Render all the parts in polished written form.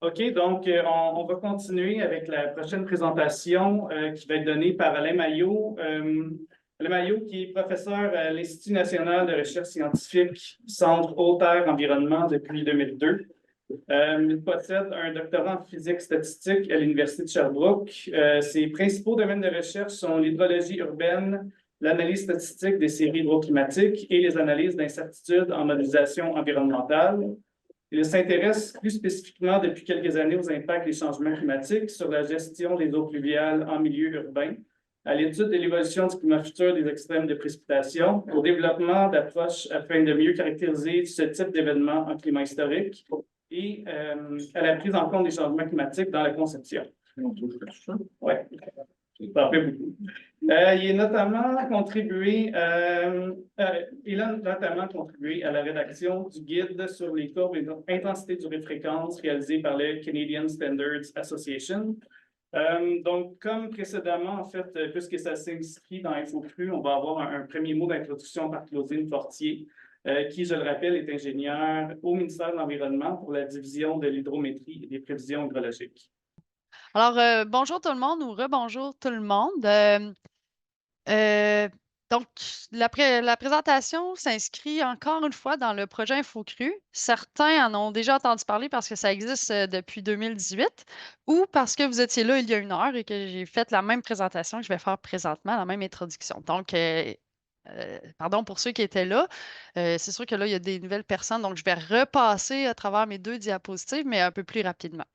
OK, donc on va continuer avec la prochaine présentation qui va être donnée par Alain Maillot. Alain Maillot, qui est professeur à l'Institut national de recherche scientifique, Centre Haute-Terre-Environnement depuis 2002. Il possède un doctorat en physique statistique à l'Université de Sherbrooke. Ses principaux domaines de recherche sont l'hydrologie urbaine, l'analyse statistique des séries hydroclimatiques et les analyses d'incertitudes en modélisation environnementale. Il s'intéresse plus spécifiquement depuis quelques années aux impacts des changements climatiques sur la gestion des eaux pluviales en milieu urbain, à l'étude de l'évolution du climat futur des extrêmes de précipitation, au développement d'approches afin de mieux caractériser ce type d'événements en climat historique et à la prise en compte des changements climatiques dans la conception. Oui, ça fait beaucoup. Il a notamment contribué à la rédaction du guide sur les courbes et intensité durée-fréquence réalisé par le Canadian Standards Association. Donc, comme précédemment, en fait, puisque ça s'inscrit dans InfoCru, on va avoir un premier mot d'introduction par Claudine Fortier, qui, je le rappelle, est ingénieure au ministère de l'Environnement pour la division de l'hydrométrie et des prévisions hydrologiques. Alors, bonjour tout le monde ou rebonjour tout le monde. Donc, la présentation s'inscrit encore une fois dans le projet InfoCru. Certains en ont déjà entendu parler parce que ça existe depuis 2018 ou parce que vous étiez là il y a une heure et que j'ai fait la même présentation que je vais faire présentement, la même introduction. Donc, pardon pour ceux qui étaient là. C'est sûr que là, il y a des nouvelles personnes, donc je vais repasser à travers mes deux diapositives, mais un peu plus rapidement.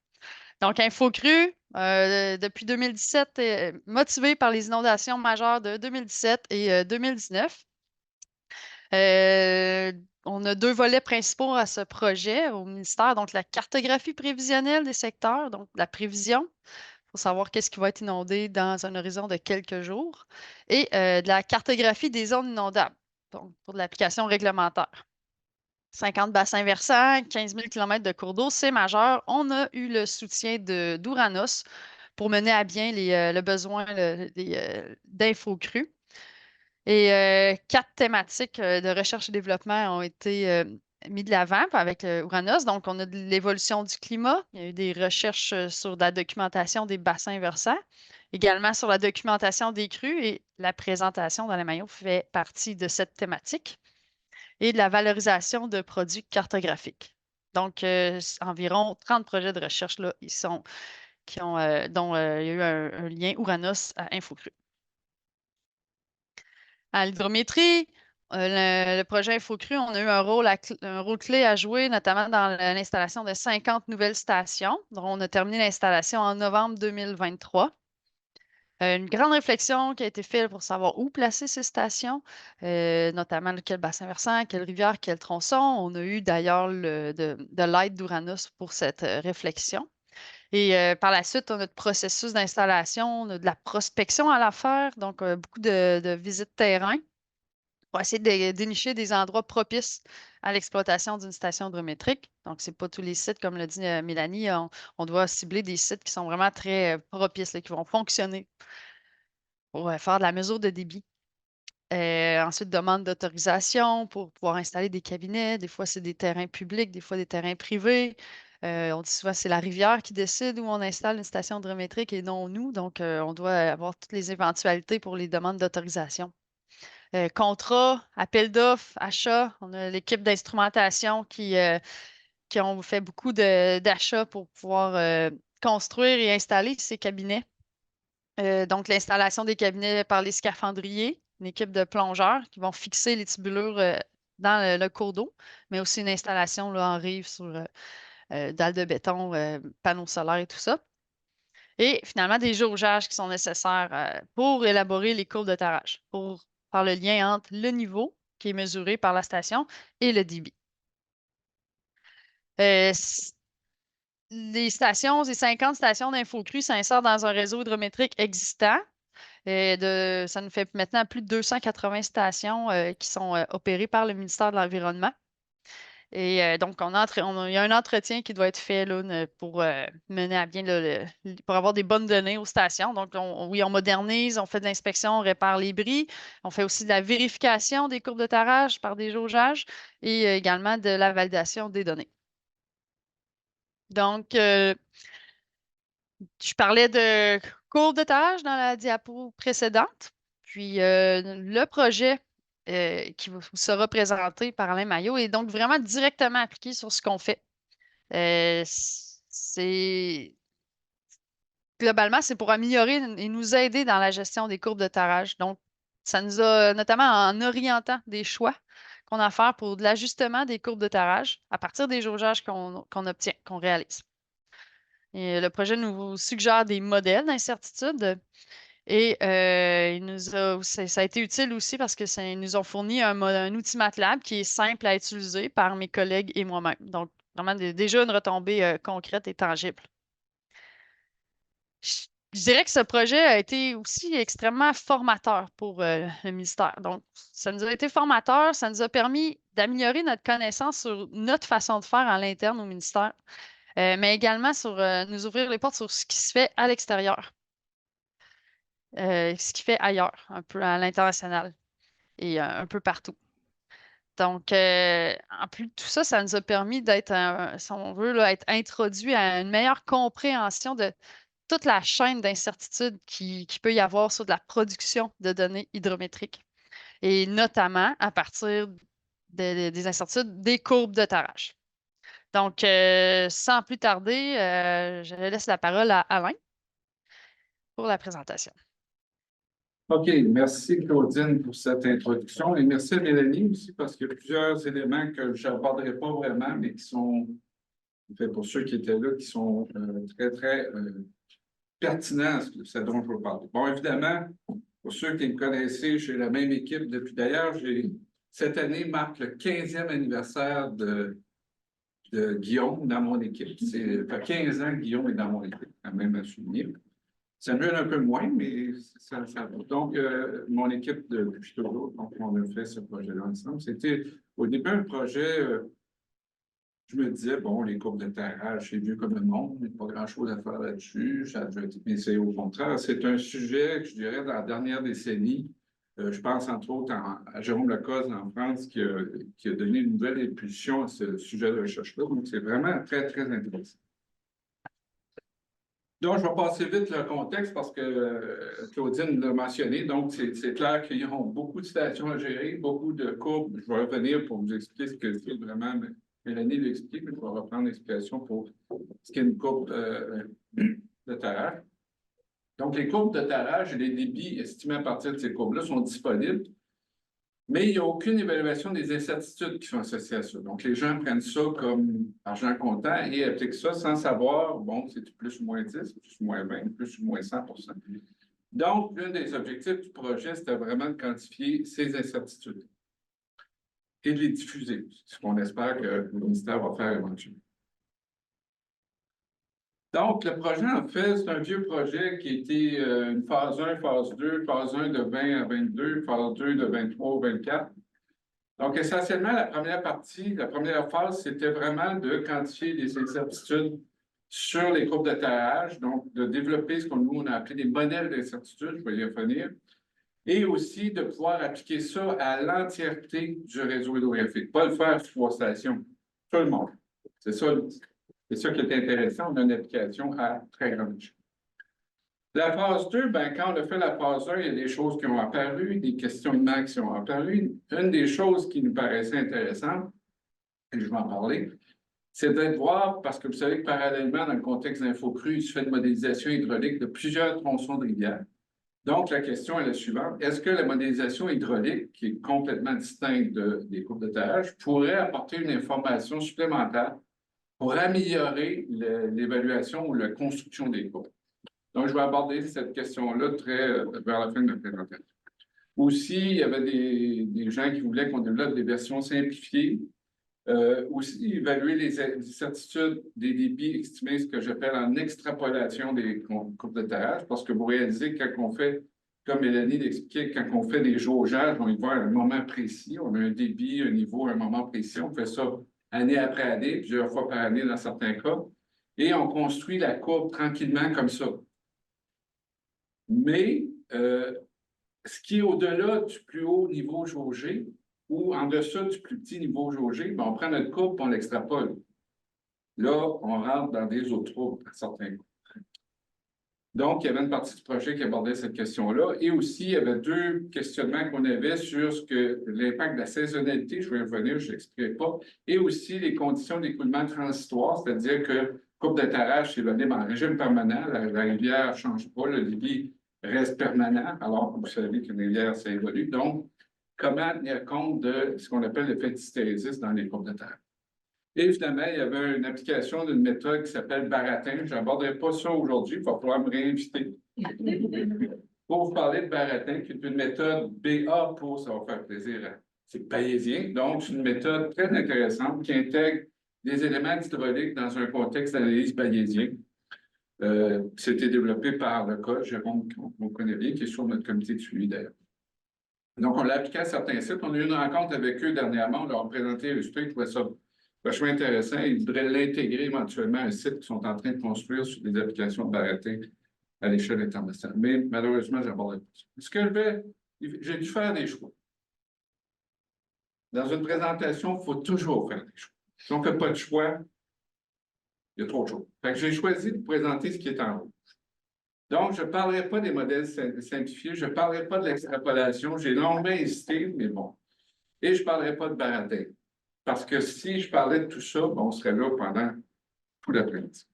Donc, InfoCru, depuis 2017, motivé par les inondations majeures de 2017 et 2019. On a deux volets principaux à ce projet au ministère. Donc, la cartographie prévisionnelle des secteurs, donc la prévision. Il faut savoir qu'est-ce qui va être inondé dans un horizon de quelques jours. Et de la cartographie des zones inondables, donc pour de l'application réglementaire. 50 bassins versants, 15 000 km de cours d'eau, c'est majeur. On a eu le soutien d'Ouranos pour mener à bien le besoin d'InfoCru. Et 4 thématiques de recherche et développement ont été mis de l'avant avec Ouranos. Donc, on a de l'évolution du climat. Il y a eu des recherches sur la documentation des bassins versants, également sur la documentation des crues, et la présentation dans les maillots fait partie de cette thématique, et de la valorisation de produits cartographiques. Donc, environ 30 projets de recherche là, dont il y a eu un lien Ouranos à InfoCru. À l'hydrométrie, le projet InfoCru, on a eu un rôle clé à jouer, notamment dans l'installation de 50 nouvelles stations, dont on a terminé l'installation en novembre 2023. Une grande réflexion qui a été faite pour savoir où placer ces stations, notamment quel bassin versant, quelle rivière, quel tronçon. On a eu d'ailleurs de l'aide d'Ouranos pour cette réflexion. Et par la suite, on a notre processus d'installation, on a de la prospection à la faire, donc beaucoup de visites terrain pour essayer de dénicher des endroits propices à l'exploitation d'une station hydrométrique. Donc, ce n'est pas tous les sites, comme l'a dit Mélanie, on doit cibler des sites qui sont vraiment très propices, là, qui vont fonctionner pour faire de la mesure de débit. Ensuite, demande d'autorisation pour pouvoir installer des cabinets. Des fois, c'est des terrains publics, des fois des terrains privés. On dit souvent que c'est la rivière qui décide où on installe une station hydrométrique et non nous. Donc, on doit avoir toutes les éventualités pour les demandes d'autorisation. Contrat, appel d'offres, achat. On a l'équipe d'instrumentation qui ont fait beaucoup d'achats pour pouvoir construire et installer ces cabinets. Donc, l'installation des cabinets par les scaphandriers, une équipe de plongeurs qui vont fixer les tubulures dans le cours d'eau, mais aussi une installation là, en rive sur dalles de béton, panneaux solaires et tout ça. Et finalement, des jaugeages qui sont nécessaires pour élaborer les courbes de tarage, pour faire le lien entre le niveau qui est mesuré par la station et le débit. Les 50 stations d'InfoCru s'insèrent dans un réseau hydrométrique existant. Ça nous fait maintenant plus de 280 stations qui sont opérées par le ministère de l'Environnement. Et donc, il y a un entretien qui doit être fait là, pour mener à bien, pour avoir des bonnes données aux stations. Donc, oui, on modernise, on fait de l'inspection, on répare les bris. On fait aussi de la vérification des courbes de tarage par des jaugeages et également de la validation des données. Donc, je parlais de courbe de tâches dans la diapo précédente. Puis, le projet qui vous sera présenté par Alain Maillot est donc vraiment directement appliqué sur ce qu'on fait. C'est globalement, c'est pour améliorer et nous aider dans la gestion des courbes de tarage. Donc, ça nous a, notamment en orientant des choix qu'on a à faire pour de l'ajustement des courbes de tarage à partir des jaugeages qu'on obtient, qu'on réalise. Et le projet nous suggère des modèles d'incertitude et ça a été utile aussi parce que ça ils nous ont fourni un outil MATLAB qui est simple à utiliser par mes collègues et moi-même. Donc, vraiment déjà une retombée concrète et tangible. Je dirais que ce projet a été aussi extrêmement formateur pour le ministère. Donc, ça nous a été formateur, ça nous a permis d'améliorer notre connaissance sur notre façon de faire à l'interne au ministère, mais également sur nous ouvrir les portes sur ce qui se fait à l'extérieur, ce qui fait ailleurs, un peu à l'international et un peu partout. Donc, en plus de tout ça, ça nous a permis d'être, si on veut, là, être introduit à une meilleure compréhension de toute la chaîne d'incertitudes qui peut y avoir sur de la production de données hydrométriques et notamment à partir des incertitudes des courbes de tarage. Donc, sans plus tarder, je laisse la parole à Alain pour la présentation. OK, merci Claudine pour cette introduction et merci à Mélanie aussi parce qu'il y a plusieurs éléments que je n'aborderai pas vraiment, mais qui sont, en fait, pour ceux qui étaient là, qui sont très, très pertinents à ce dont je veux parler. Bon, évidemment, pour ceux qui me connaissaient, j'ai la même équipe depuis d'ailleurs. Cette année marque le 15e anniversaire de Guillaume dans mon équipe. Ça fait 15 ans que Guillaume est dans mon équipe, quand même à souligner. Ça me gêne un peu moins, mais ça va. Donc, mon équipe depuis toujours, donc on a fait ce projet-là ensemble. C'était au début un projet, je me disais, bon, les courbes de terrage, c'est vieux comme le monde, il n'y a pas grand-chose à faire là-dessus. Mais c'est au contraire, c'est un sujet que je dirais dans la dernière décennie. Je pense entre autres à Jérôme Lecoz en France qui a donné une nouvelle impulsion à ce sujet de recherche-là. Donc, c'est vraiment très, très intéressant. Donc, je vais passer vite le contexte parce que Claudine l'a mentionné. Donc, c'est clair qu'ils ont beaucoup de stations à gérer, beaucoup de courbes. Je vais revenir pour vous expliquer ce que c'est vraiment. Mélanie l'explique, mais je vais reprendre l'explication pour ce qu'est une courbe de tarage. Donc, les courbes de tarage et les débits estimés à partir de ces courbes-là sont disponibles, mais il n'y a aucune évaluation des incertitudes qui sont associées à ça. Donc, les gens prennent ça comme argent comptant et appliquent ça sans savoir, bon, c'est plus ou moins 10, plus ou moins 20, plus ou moins 100 %. Donc, l'un des objectifs du projet, c'était vraiment de quantifier ces incertitudes et de les diffuser, ce qu'on espère que le ministère va faire éventuellement. Donc, le projet, en fait, c'est un vieux projet qui a été une phase 1, phase 2, phase 1 de 20 à 22, phase 2 de 23 au 24. Donc, essentiellement, la première partie, la première phase, c'était vraiment de quantifier les incertitudes sur les courbes de tarage, donc de développer ce qu'on nous on a appelé des modèles d'incertitude, je vais y revenir, et aussi de pouvoir appliquer ça à l'entièreté du réseau hydrographique, pas le faire sur 3 stations, tout le monde. C'est ça qui est intéressant, on a une application à très grande échelle. La phase 2, ben, quand on a fait la phase 1, il y a des choses qui ont apparu, des questionnements qui ont apparu. Une des choses qui nous paraissait intéressante, et je vais en parler, c'est de voir, parce que vous savez que parallèlement, dans le contexte d'InfoCru, il se fait une modélisation hydraulique de plusieurs tronçons de rivières. Donc, la question est la suivante. Est-ce que la modélisation hydraulique, qui est complètement distincte des courbes de tarage, pourrait apporter une information supplémentaire pour améliorer l'évaluation ou la construction des courbes? Donc, je vais aborder cette question-là vers la fin de ma présentation. Aussi, il y avait des gens qui voulaient qu'on développe des versions simplifiées. Aussi, évaluer les certitudes des débits estimés, ce que j'appelle en extrapolation des courbes de tarage, parce que vous réalisez que quand on fait, comme Mélanie l'expliquait, quand on fait des jaugeages, on y voit à un moment précis, on a un débit, un niveau, un moment précis, on fait ça année après année, plusieurs fois par année dans certains cas, et on construit la courbe tranquillement comme ça. Mais ce qui est au-delà du plus haut niveau jaugé ou en dessous du plus petit niveau jaugé, ben, on prend notre courbe et on l'extrapole. Là, on rentre dans des eaux troubles à certains coups. Donc, il y avait une partie du projet qui abordait cette question-là. Et aussi, il y avait deux questionnements qu'on avait sur l'impact de la saisonnalité, je vais y revenir, je n'expliquerai pas, et aussi les conditions d'écoulement transitoire, c'est-à-dire que coupe de tarage, c'est donné en régime permanent, la rivière ne change pas, le débit reste permanent, alors que vous savez qu'une rivière, ça évolue. Donc, comment tenir compte de ce qu'on appelle l'effet d'hystérésis dans les coupes de tarage? Et finalement, il y avait une application d'une méthode qui s'appelle baratin. Je n'aborderai pas ça aujourd'hui, il va falloir me réinviter pour vous parler de baratin, qui est une méthode BA pour, ça va faire plaisir, c'est bayésien. Donc, c'est une méthode très intéressante qui intègre des éléments d'hydraulique dans un contexte d'analyse bayésien. C'était développé par le cas Jérôme, qu'on connaît bien, qui est sur notre comité de suivi d'ailleurs. Donc, on l'a appliqué à certains sites. On a eu une rencontre avec eux dernièrement, on leur a présenté le truc, je trouvais ça vachement intéressant. Ils voudraient l'intégrer éventuellement à un site qu'ils sont en train de construire sur des applications de baratin à l'échelle internationale. Mais malheureusement, je n'aborderai pas ça. Ce que j'ai dû faire des choix. Dans une présentation, il faut toujours faire des choix. Si on ne fait pas de choix, il y a trop de choses. Fait que j'ai choisi de présenter ce qui est en rouge. Donc, je ne parlerai pas des modèles simplifiés, je ne parlerai pas de l'extrapolation. J'ai longuement hésité, mais bon. Et je ne parlerai pas de baratin. Parce que si je parlais de tout ça, on serait là pendant tout l'après-midi.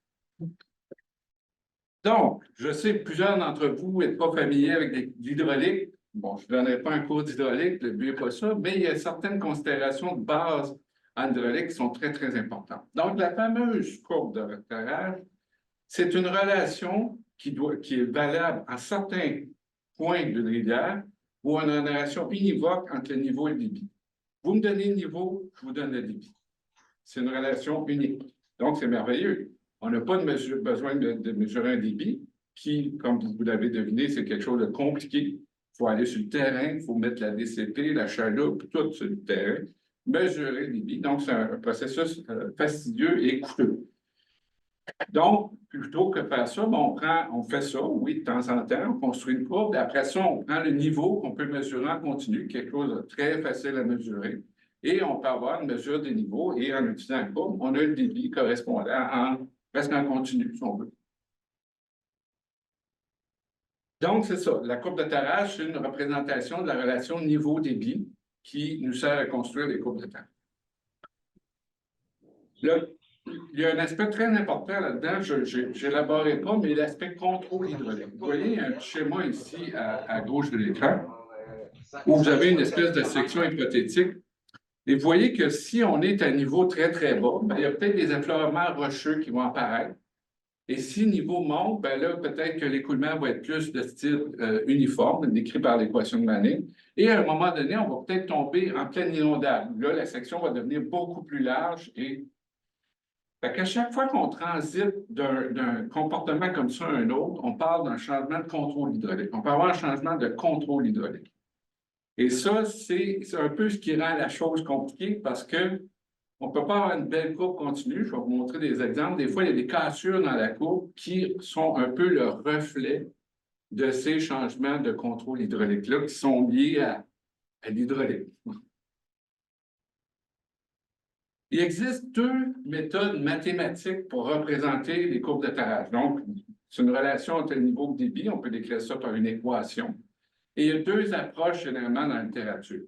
Donc, je sais que plusieurs d'entre vous n'êtes pas familiers avec l'hydraulique. Bon, je ne donnerai pas un cours d'hydraulique, le but n'est pas ça, mais il y a certaines considérations de base en hydraulique qui sont très, très importantes. Donc, la fameuse courbe de repérage, c'est une relation qui est valable à certains points d'une rivière ou une relation univoque entre le niveau et le débit. Vous me donnez le niveau, je vous donne le débit. C'est une relation unique. Donc, c'est merveilleux. On n'a pas besoin de mesurer un débit qui, comme vous l'avez deviné, c'est quelque chose de compliqué. Il faut aller sur le terrain, il faut mettre la DCP, la chaloupe, tout sur le terrain, mesurer le débit. Donc, c'est un processus fastidieux et coûteux. Donc, plutôt que faire ça, on fait ça, oui, de temps en temps, on construit une courbe. Après ça, on prend le niveau qu'on peut mesurer en continu, quelque chose de très facile à mesurer. Et on peut avoir une mesure des niveaux et en utilisant la courbe, on a le débit correspondant presque en continu, si on veut. Donc, c'est ça. La courbe de tarage, c'est une représentation de la relation niveau-débit qui nous sert à construire les courbes de tarage. Là, il y a un aspect très important là-dedans, je n'élaborerai pas, mais l'aspect contrôle hydraulique. Vous voyez un schéma ici à gauche de l'écran, où vous avez une espèce de section hypothétique. Et vous voyez que si on est à niveau très, très bas, il y a peut-être des affleurements rocheux qui vont apparaître. Et si le niveau monte, là, peut-être que l'écoulement va être plus de style uniforme, décrit par l'équation de Manning. Et à un moment donné, on va peut-être tomber en pleine inondable. Là, la section va devenir beaucoup plus large et fait qu'à chaque fois qu'on transite d'un comportement comme ça à un autre, on parle d'un changement de contrôle hydraulique. On peut avoir un changement de contrôle hydraulique. Et ça, c'est un peu ce qui rend la chose compliquée parce que on ne peut pas avoir une belle courbe continue. Je vais vous montrer des exemples. Des fois, il y a des cassures dans la courbe qui sont un peu le reflet de ces changements de contrôle hydraulique-là qui sont liés à l'hydraulique. Il existe deux méthodes mathématiques pour représenter les courbes de tarage. Donc, c'est une relation entre le niveau de débit, on peut décrire ça par une équation. Et il y a deux approches généralement dans la littérature.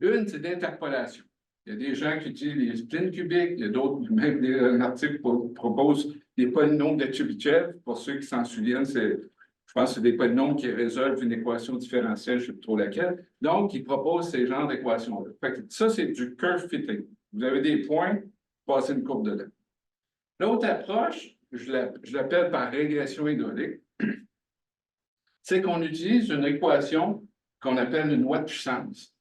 Une, c'est d'interpolation. Il y a des gens qui utilisent les splines cubiques, il y a d'autres, même un article propose des polynômes de Chebyshev. Pour ceux qui s'en souviennent, je pense que c'est des polynômes qui résolvent une équation différentielle, je ne sais pas trop laquelle. Donc, ils proposent ces genres d'équations-là. Ça, c'est du curve fitting. Vous avez des points, passez une courbe dedans. L'autre approche, je l'appelle par régression hydraulique, c'est qu'on utilise une équation qu'on appelle une loi de puissance,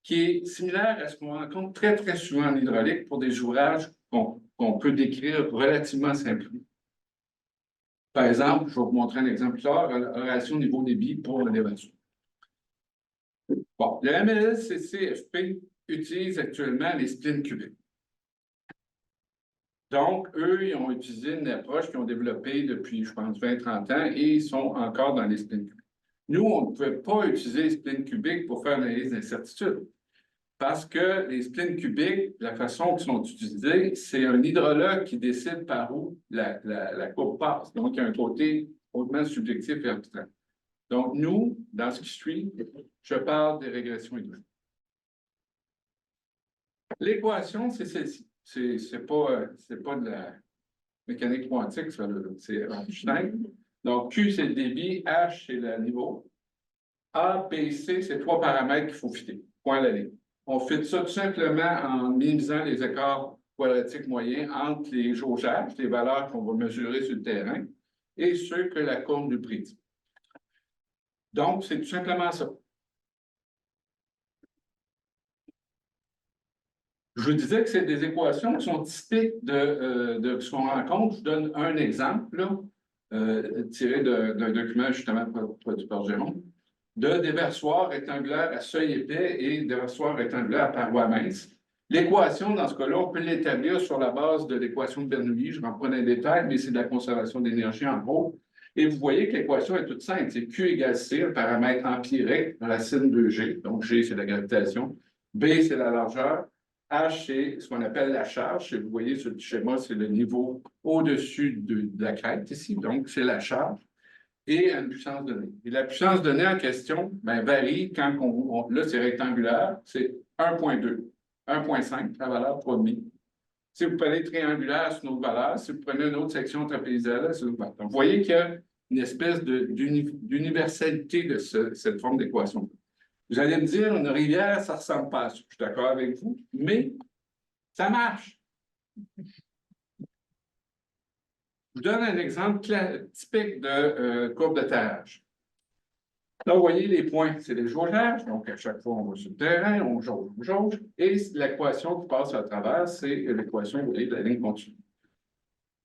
qui est similaire à ce qu'on rencontre très, très souvent en hydraulique pour des ouvrages qu'on peut décrire relativement simplement. Par exemple, je vais vous montrer un exemple plus tard, relation niveau-débit pour l'élévation. Bon, le MLS-CCFP utilise actuellement les splines cubiques. Donc, eux, ils ont utilisé une approche qu'ils ont développée depuis, je pense, 20-30 ans et ils sont encore dans les splines cubiques. Nous, on ne pouvait pas utiliser les splines cubiques pour faire l'analyse d'incertitude Parce que les splines cubiques, la façon qu'ils sont utilisés, c'est un hydrologue qui décide par où la courbe passe. Donc, il y a un côté hautement subjectif et abstrait. Donc, nous, dans ce qui suit, je parle des régressions hydrauliques. L'équation, c'est celle-ci. C'est pas de la mécanique quantique, ça, c'est Einstein. Donc, Q, c'est le débit, H, c'est le niveau. A, B, C, c'est 3 paramètres qu'il faut fitter. Point à la ligne. On fit ça tout simplement en minimisant les écarts quadratiques moyens entre les jaugeages, les valeurs qu'on va mesurer sur le terrain, et ceux que la courbe nous prédit. Donc, c'est tout simplement ça. Je vous disais que c'est des équations qui sont typiques de ce qu'on rencontre. Je vous donne un exemple, là, tiré d'un document justement produit par Jérôme, de déversoir rectangulaire à seuil épais et déversoir rectangulaire à paroi mince. L'équation, dans ce cas-là, on peut l'établir sur la base de l'équation de Bernoulli. Je ne rentre pas dans les détails, mais c'est de la conservation d'énergie en gros. Et vous voyez que l'équation est toute simple. C'est Q égale C, le paramètre empirique, racine de G. Donc, G, c'est la gravitation. B, c'est la largeur. H, c'est ce qu'on appelle la charge. Et vous voyez sur le schéma, c'est le niveau au-dessus de la crête ici. Donc, c'est la charge. Et une puissance donnée. Et la puissance donnée en question varie quand là, c'est rectangulaire, c'est 1,2, 1,5, la valeur 3,5. Si vous prenez triangulaire, c'est une autre valeur. Si vous prenez une autre section trapézoïdale, c'est une autre valeur. Donc, vous voyez qu'il y a une espèce d'universalité de cette forme d'équation. Vous allez me dire, une rivière, ça ne ressemble pas à ça. Je suis d'accord avec vous, mais ça marche. Je vous donne un exemple typique de courbe de terrage. Là, vous voyez les points, c'est les jaugeages. Donc, à chaque fois, on va sur le terrain, on jauge. Et l'équation qui passe à travers, c'est l'équation de la ligne continue.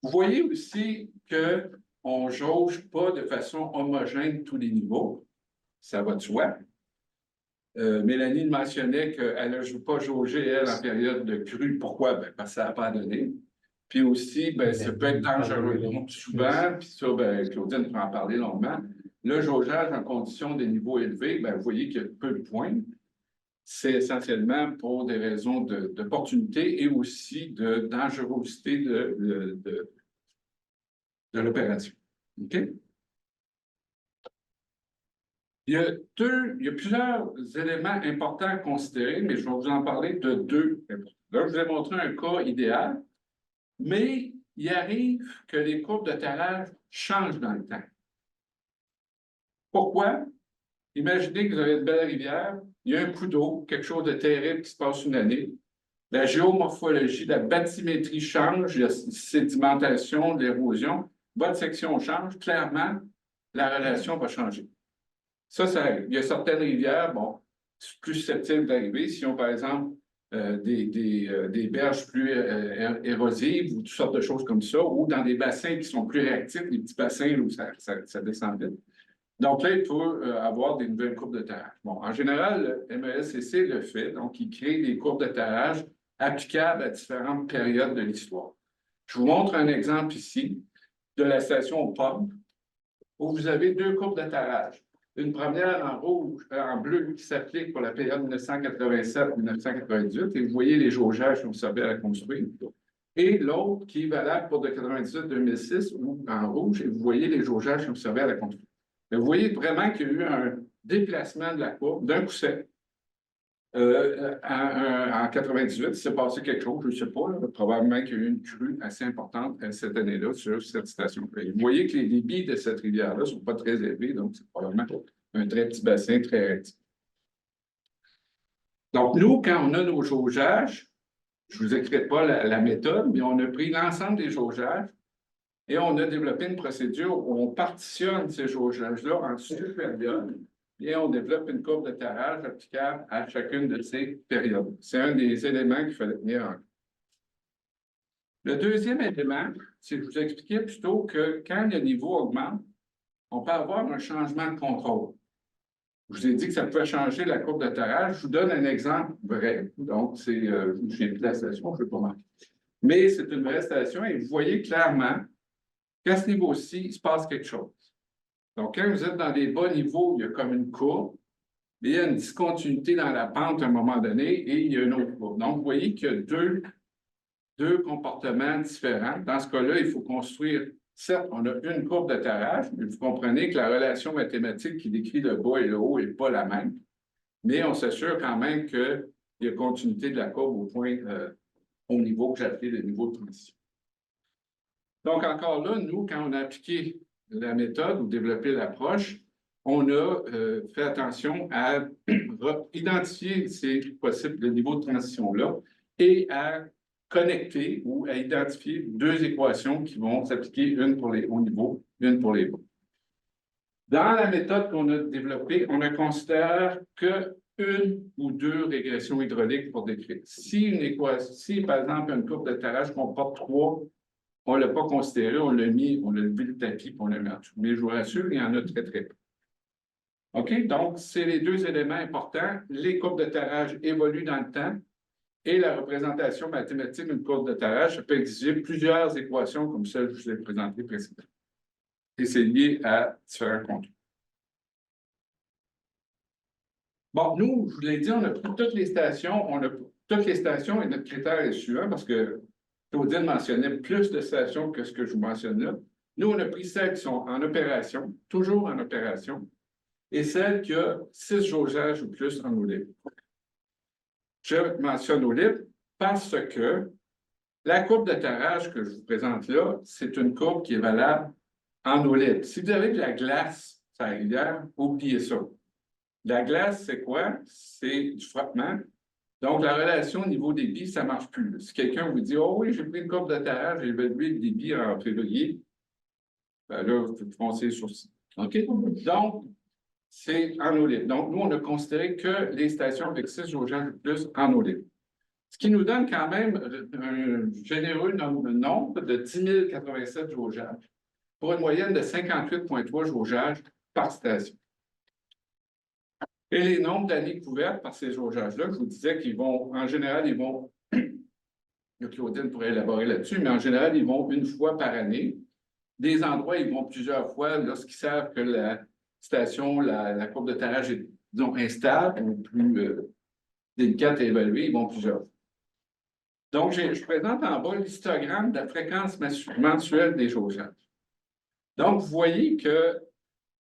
Vous voyez aussi qu'on ne jauge pas de façon homogène tous les niveaux. Ça va de soi. Mélanie mentionnait qu'elle n'a pas jaugé, elle, en période de crue. Pourquoi? Bien, parce que ça n'a pas donné. Puis aussi, bien, ça peut être dangereux. Donc, souvent, puis ça, bien, Claudine peut en parler longuement, le jaugeage en conditions de niveau élevé, bien, vous voyez qu'il y a peu de points. C'est essentiellement pour des raisons d'opportunité et aussi de dangerosité de l'opération. OK? Il y a plusieurs éléments importants à considérer, mais je vais vous en parler de deux. Là, je vous ai montré un cas idéal, mais il arrive que les courbes de terrage changent dans le temps. Pourquoi? Imaginez que vous avez une belle rivière, il y a un coup d'eau, quelque chose de terrible qui se passe une année. La géomorphologie, la bathymétrie change, il y a sédimentation, l'érosion, votre section change, clairement, la relation va changer. Ça arrive. Il y a certaines rivières, bon, plus susceptibles d'arriver. Si on, par exemple, des berges plus érosives ou toutes sortes de choses comme ça, ou dans des bassins qui sont plus réactifs, des petits bassins où ça descend vite. Donc là, il peut avoir des nouvelles courbes de terrage. Bon, en général, le MESCC le fait, donc il crée des courbes de terrage applicables à différentes périodes de l'histoire. Je vous montre un exemple ici de la station Pomme, où vous avez deux courbes de terrage. Une première en rouge, en bleu, qui s'applique pour la période 1987-1998, et vous voyez les jaugeages qui ont servi à la construire. Et l'autre qui est valable pour de 1998-2006, ou en rouge, et vous voyez les jaugeages qui ont servi à la construire. Mais vous voyez vraiment qu'il y a eu un déplacement de la courbe d'un coup sec. En 98, il s'est passé quelque chose, je ne sais pas, là, probablement qu'il y a eu une crue assez importante cette année-là sur cette station-là. Vous voyez que les débits de cette rivière-là ne sont pas très élevés, donc c'est probablement un très petit bassin, très réactif. Donc, nous, quand on a nos jaugeages, je ne vous écris pas la méthode, mais on a pris l'ensemble des jaugeages et on a développé une procédure où on partitionne ces jaugeages-là en sous-périodes. Et on développe une courbe de terrage applicable à chacune de ces périodes. C'est un des éléments qu'il fallait tenir en compte. Le deuxième élément, c'est que je vous expliquais plutôt que quand le niveau augmente, on peut avoir un changement de contrôle. Je vous ai dit que ça pouvait changer la courbe de terrage. Je vous donne un exemple vrai. Donc, c'est, je ne me souviens plus de la station, je ne vais pas marquer. Mais c'est une vraie station et vous voyez clairement qu'à ce niveau-ci, il se passe quelque chose. Donc, quand vous êtes dans des bas niveaux, il y a comme une courbe. mais il y a une discontinuité dans la pente à un moment donné et il y a une autre courbe. Donc, vous voyez qu'il y a deux comportements différents. Dans ce cas-là, il faut construire, certes, on a une courbe de tarage, mais vous comprenez que la relation mathématique qui décrit le bas et le haut n'est pas la même. Mais on s'assure quand même qu'il y a continuité de la courbe au niveau que j'ai appelé le niveau de transition. Donc, encore là, nous, quand on a appliqué la méthode ou développé l'approche, on a fait attention à identifier ces possibles niveaux de transition-là et à connecter ou à identifier deux équations qui vont s'appliquer, une pour les hauts niveaux, une pour les bas. Dans la méthode qu'on a développée, on ne considère qu'une ou deux régressions hydrauliques pour décrire. Si, par exemple, une courbe de tarage comporte 3, on ne l'a pas considéré, on l'a levé le tapis, puis on l'a mis en dessous. Mais je vous rassure, il y en a très, très peu. OK? Donc, c'est les deux éléments importants. Les courbes de tarage évoluent dans le temps et la représentation mathématique d'une courbe de tarage, ça peut exiger plusieurs équations comme celle que je vous ai présentée précédemment. Et c'est lié à différents contours. Bon, nous, je vous l'ai dit, on a pris toutes les stations, et notre critère est suivant parce que Claudine mentionnait plus de stations que ce que je vous mentionne là. Nous, on a pris celles qui sont en opération, toujours en opération, et celles qui ont 6 jaugeages ou plus en eau libre. Je mentionne eau libre parce que la courbe de tarage que je vous présente là, c'est une courbe qui est valable en eau libre. Si vous avez de la glace sur la rivière, oubliez ça. La glace, c'est quoi? C'est du frottement. Donc, la relation au niveau débit, ça ne marche plus. Si quelqu'un vous dit « Oh oui, j'ai pris une courbe de tarage, j'ai évalué le débit en février », ben là, vous foncez sur ça. OK? Donc, c'est en eau libre. Donc, nous, on a considéré que les stations avec 6 jaugeages ou plus en eau libre. Ce qui nous donne quand même un généreux nombre de 10 087 jaugeages pour une moyenne de 58,3 jaugeages par station. Et les nombres d'années couvertes par ces jaugeages-là, je vous disais qu'ils vont, en général, ils vont, Claudine pourrait élaborer là-dessus, mais en général, ils vont une fois par année. Des endroits, ils vont plusieurs fois lorsqu'ils savent que la station, la courbe de tarage est, disons, instable ou plus délicate à évaluer, ils vont plusieurs fois. Donc, je présente en bas l'histogramme de la fréquence mensuelle des jaugeages. Donc, vous voyez que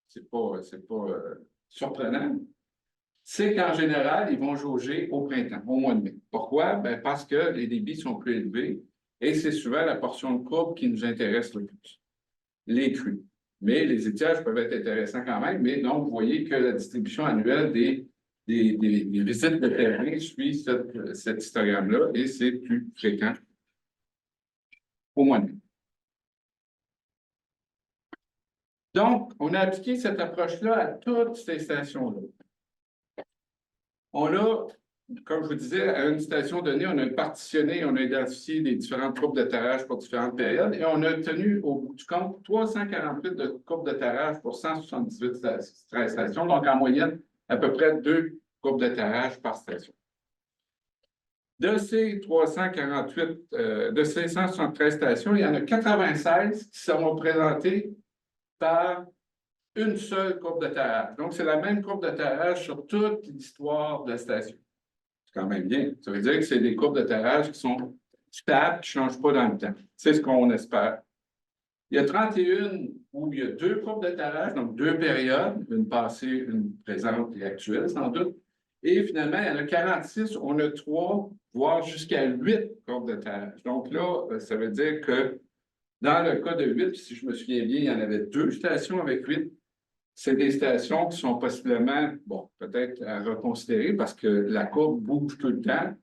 c'est pas surprenant. C'est qu'en général, ils vont jauger au printemps, au mois de mai. Pourquoi? Bien, parce que les débits sont plus élevés et c'est souvent la portion de courbe qui nous intéresse le plus, les crues. Mais les étiages peuvent être intéressants quand même, mais donc, vous voyez que la distribution annuelle des visites de terrain suit cet histogramme-là et c'est plus fréquent au mois de mai. Donc, on a appliqué cette approche-là à toutes ces stations-là. On a, comme je vous disais, à une station donnée, on a partitionné, on a identifié les différentes courbes de tarage pour différentes périodes et on a obtenu au bout du compte 348 de courbes de tarage pour 178 stations, donc en moyenne, à peu près 2 courbes de tarage par station. De ces 173 stations, il y en a 96 qui seront présentées par une seule courbe de tarage. Donc, c'est la même courbe de tarage sur toute l'histoire de la station. C'est quand même bien. Ça veut dire que c'est des courbes de tarage qui sont stables, qui ne changent pas dans le temps. C'est ce qu'on espère. Il y a 31 où il y a 2 courbes de tarage, donc 2 périodes, une passée, une présente et actuelle, sans doute. Et finalement, il y en a 46, on a 3, voire jusqu'à 8 courbes de tarage. Donc là, ça veut dire que dans le cas de 8, si je me souviens bien, il y en avait 2 stations avec 8. C'est des stations qui sont possiblement, bon, peut-être à reconsidérer parce que la courbe bouge tout le temps.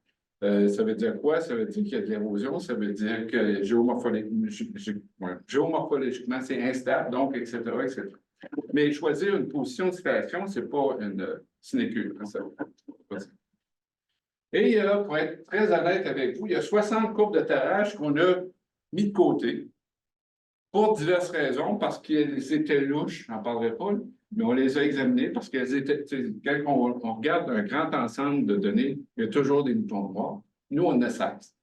Ça veut dire quoi? Ça veut dire qu'il y a de l'érosion, ça veut dire que géomorphologiquement, c'est instable, donc, etc., etc. Mais choisir une position de station, ce n'est pas une sinécure. Et il y a, pour être très honnête avec vous, il y a 60 courbes de tarage qu'on a mis de côté pour diverses raisons, parce qu'elles étaient louches, je n'en parlerai pas, mais on les a examinées parce qu'elles étaient, quand on regarde un grand ensemble de données, il y a toujours des boutons noirs. Nous, on en a 16.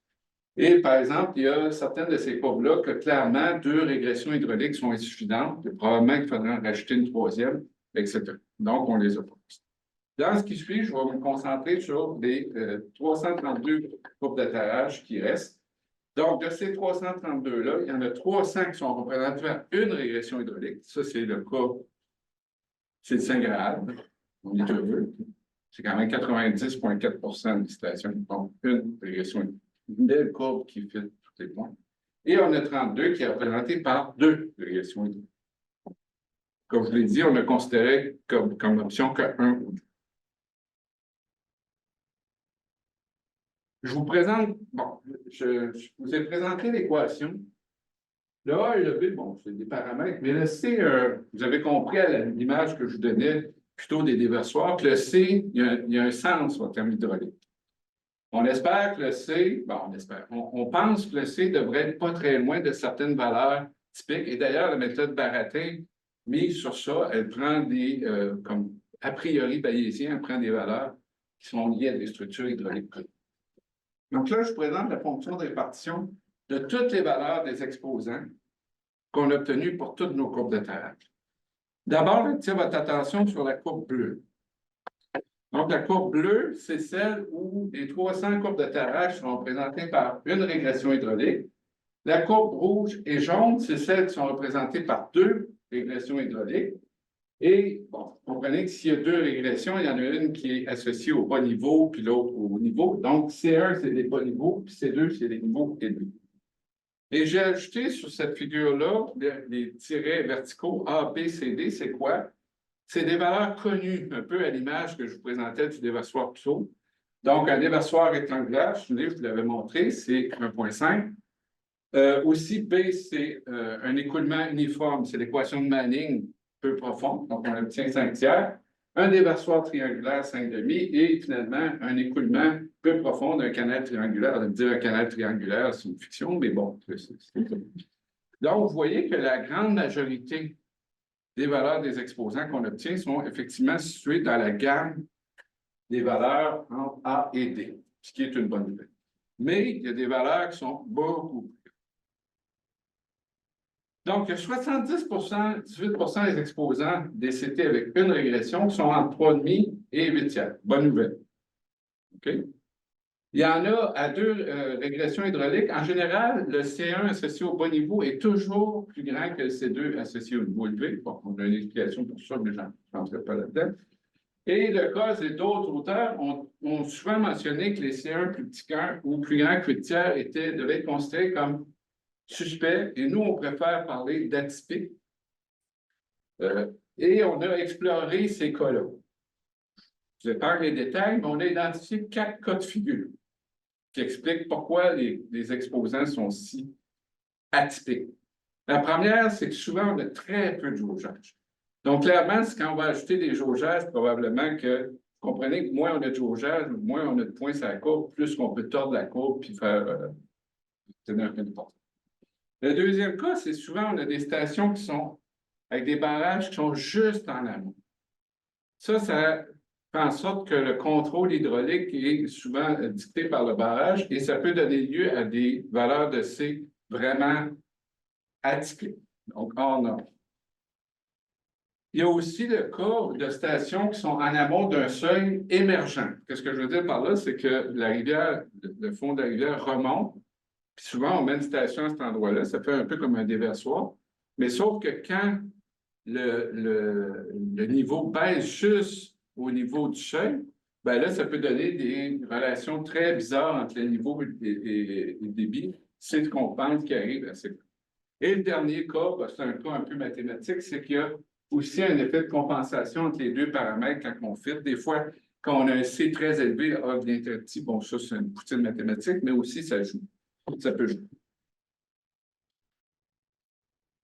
Et par exemple, il y a certaines de ces courbes-là que clairement, 2 régressions hydrauliques sont insuffisantes, et probablement qu'il faudrait en rajouter une 3e, etc. Donc, on les a pas. Dans ce qui suit, je vais me concentrer sur les 332 courbes d'atterrage qui restent. Donc, de ces 332-là, il y en a 300 qui sont représentés par une régression hydraulique. Ça, c'est le cas, c'est le Saint-Graal. On est heureux. C'est quand même 90,4 des situations qui font une régression hydraulique. Une belle courbe qui fait tous les points. Et on a 32 qui est représenté par deux régressions hydrauliques. Comme je l'ai dit, on a considéré comme option qu'un ou deux. Je vous présente, bon, je vous ai présenté l'équation. Le A et le B, bon, c'est des paramètres, mais le C, vous avez compris à l'image que je vous donnais plutôt des déversoirs, que le C, il y a un sens en termes hydrauliques. On espère que le C, bon, on espère, on pense que le C devrait être pas très loin de certaines valeurs typiques. Et d'ailleurs, la méthode Baratin, mise sur ça, elle prend des, comme a priori bayésien, elle prend des valeurs qui sont liées à des structures hydrauliques. Donc là, je vous présente la fonction de répartition de toutes les valeurs des exposants qu'on a obtenues pour toutes nos courbes d'atterrage. D'abord, j'attire votre attention sur la courbe bleue. Donc, la courbe bleue, c'est celle où les 300 courbes d'atterrage sont représentées par une régression hydraulique. La courbe rouge et jaune, c'est celles qui sont représentées par deux régressions hydrauliques. Et, bon, vous comprenez que s'il y a deux régressions, il y en a une qui est associée au bas niveau, puis l'autre au haut niveau. Donc, C1, c'est des bas niveaux, puis C2, c'est des niveaux élevés. Et j'ai ajouté sur cette figure-là les tirets verticaux A, B, C, D, c'est quoi? C'est des valeurs connues, un peu à l'image que je vous présentais du déversoir plus haut. Donc, un déversoir rectangulaire, je vous l'avais montré, c'est 1,5. Aussi, B, c'est un écoulement uniforme, c'est l'équation de Manning peu profond, donc on obtient 5 tiers. Un déversoir triangulaire, 5,5, et finalement, un écoulement peu profond d'un canal triangulaire. On va dire un canal triangulaire, c'est une fiction, mais bon, c'est comme. Donc, vous voyez que la grande majorité des valeurs des exposants qu'on obtient sont effectivement situées dans la gamme des valeurs entre A et D, ce qui est une bonne nouvelle. Mais il y a des valeurs qui sont beaucoup plus. Donc, il y a 70 18 des exposants des CT avec une régression qui sont entre 3,5 et 8 tiers. Bonne nouvelle. OK? Il y en a à deux régressions hydrauliques. En général, le C1 associé au bas niveau est toujours plus grand que le C2 associé au niveau élevé. Bon, on a une explication pour ça, mais je n'entrerai pas là-dedans. Et le cas, c'est d'autres auteurs ont souvent mentionné que les C1 plus petits qu'un ou plus grands que 8 tiers devaient être considérés comme suspect, et nous, on préfère parler d'atypique. Et on a exploré ces cas-là. Je vais pas les détails, mais on a identifié 4 cas de figure qui expliquent pourquoi les exposants sont si atypiques. La première, c'est que souvent, on a très peu de jaugeage. Donc, clairement, c'est quand on va ajouter des jaugeages, probablement que vous comprenez que moins on a de jaugeage, moins on a de points sur la courbe, plus qu'on peut tordre la courbe puis faire tenir un peu de porte. Le deuxième cas, c'est souvent on a des stations qui sont avec des barrages qui sont juste en amont. Ça fait en sorte que le contrôle hydraulique est souvent dicté par le barrage et ça peut donner lieu à des valeurs de C vraiment atypiques, donc hors norme. Il y a aussi le cas de stations qui sont en amont d'un seuil émergent. Qu'est-ce que je veux dire par là? C'est que la rivière, le fond de la rivière remonte. Puis souvent, on met une station à cet endroit-là, ça fait un peu comme un déversoir, mais sauf que quand le niveau baisse juste au niveau du seuil, bien là, ça peut donner des relations très bizarres entre le niveau et le débit. C'est ce qu'on pense qui arrive à ces cas. Et le dernier cas, ben, c'est un cas un peu mathématique, c'est qu'il y a aussi un effet de compensation entre les deux paramètres quand on fit. Des fois, quand on a un C très élevé, A bien très petit, bon, ça, c'est une poutine mathématique, mais aussi, ça joue. Ça peut jouer.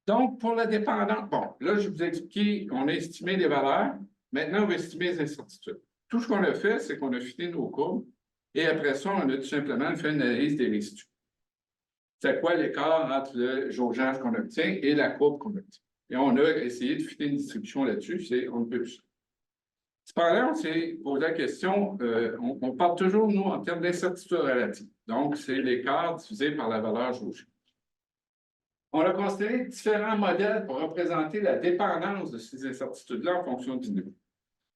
Donc, pour la dépendance, bon, là, je vous ai expliqué, on a estimé les valeurs. Maintenant, on va estimer les incertitudes. Tout ce qu'on a fait, c'est qu'on a fini nos courbes et après ça, on a tout simplement fait une analyse des résidus. C'est quoi l'écart entre le jaugeage qu'on obtient et la courbe qu'on obtient? Et on a essayé de fitter une distribution là-dessus, on ne peut plus. Cependant, on s'est posé la question, on parle toujours, nous, en termes d'incertitude relative. Donc, c'est l'écart divisé par la valeur jaugée. On a considéré différents modèles pour représenter la dépendance de ces incertitudes-là en fonction du niveau.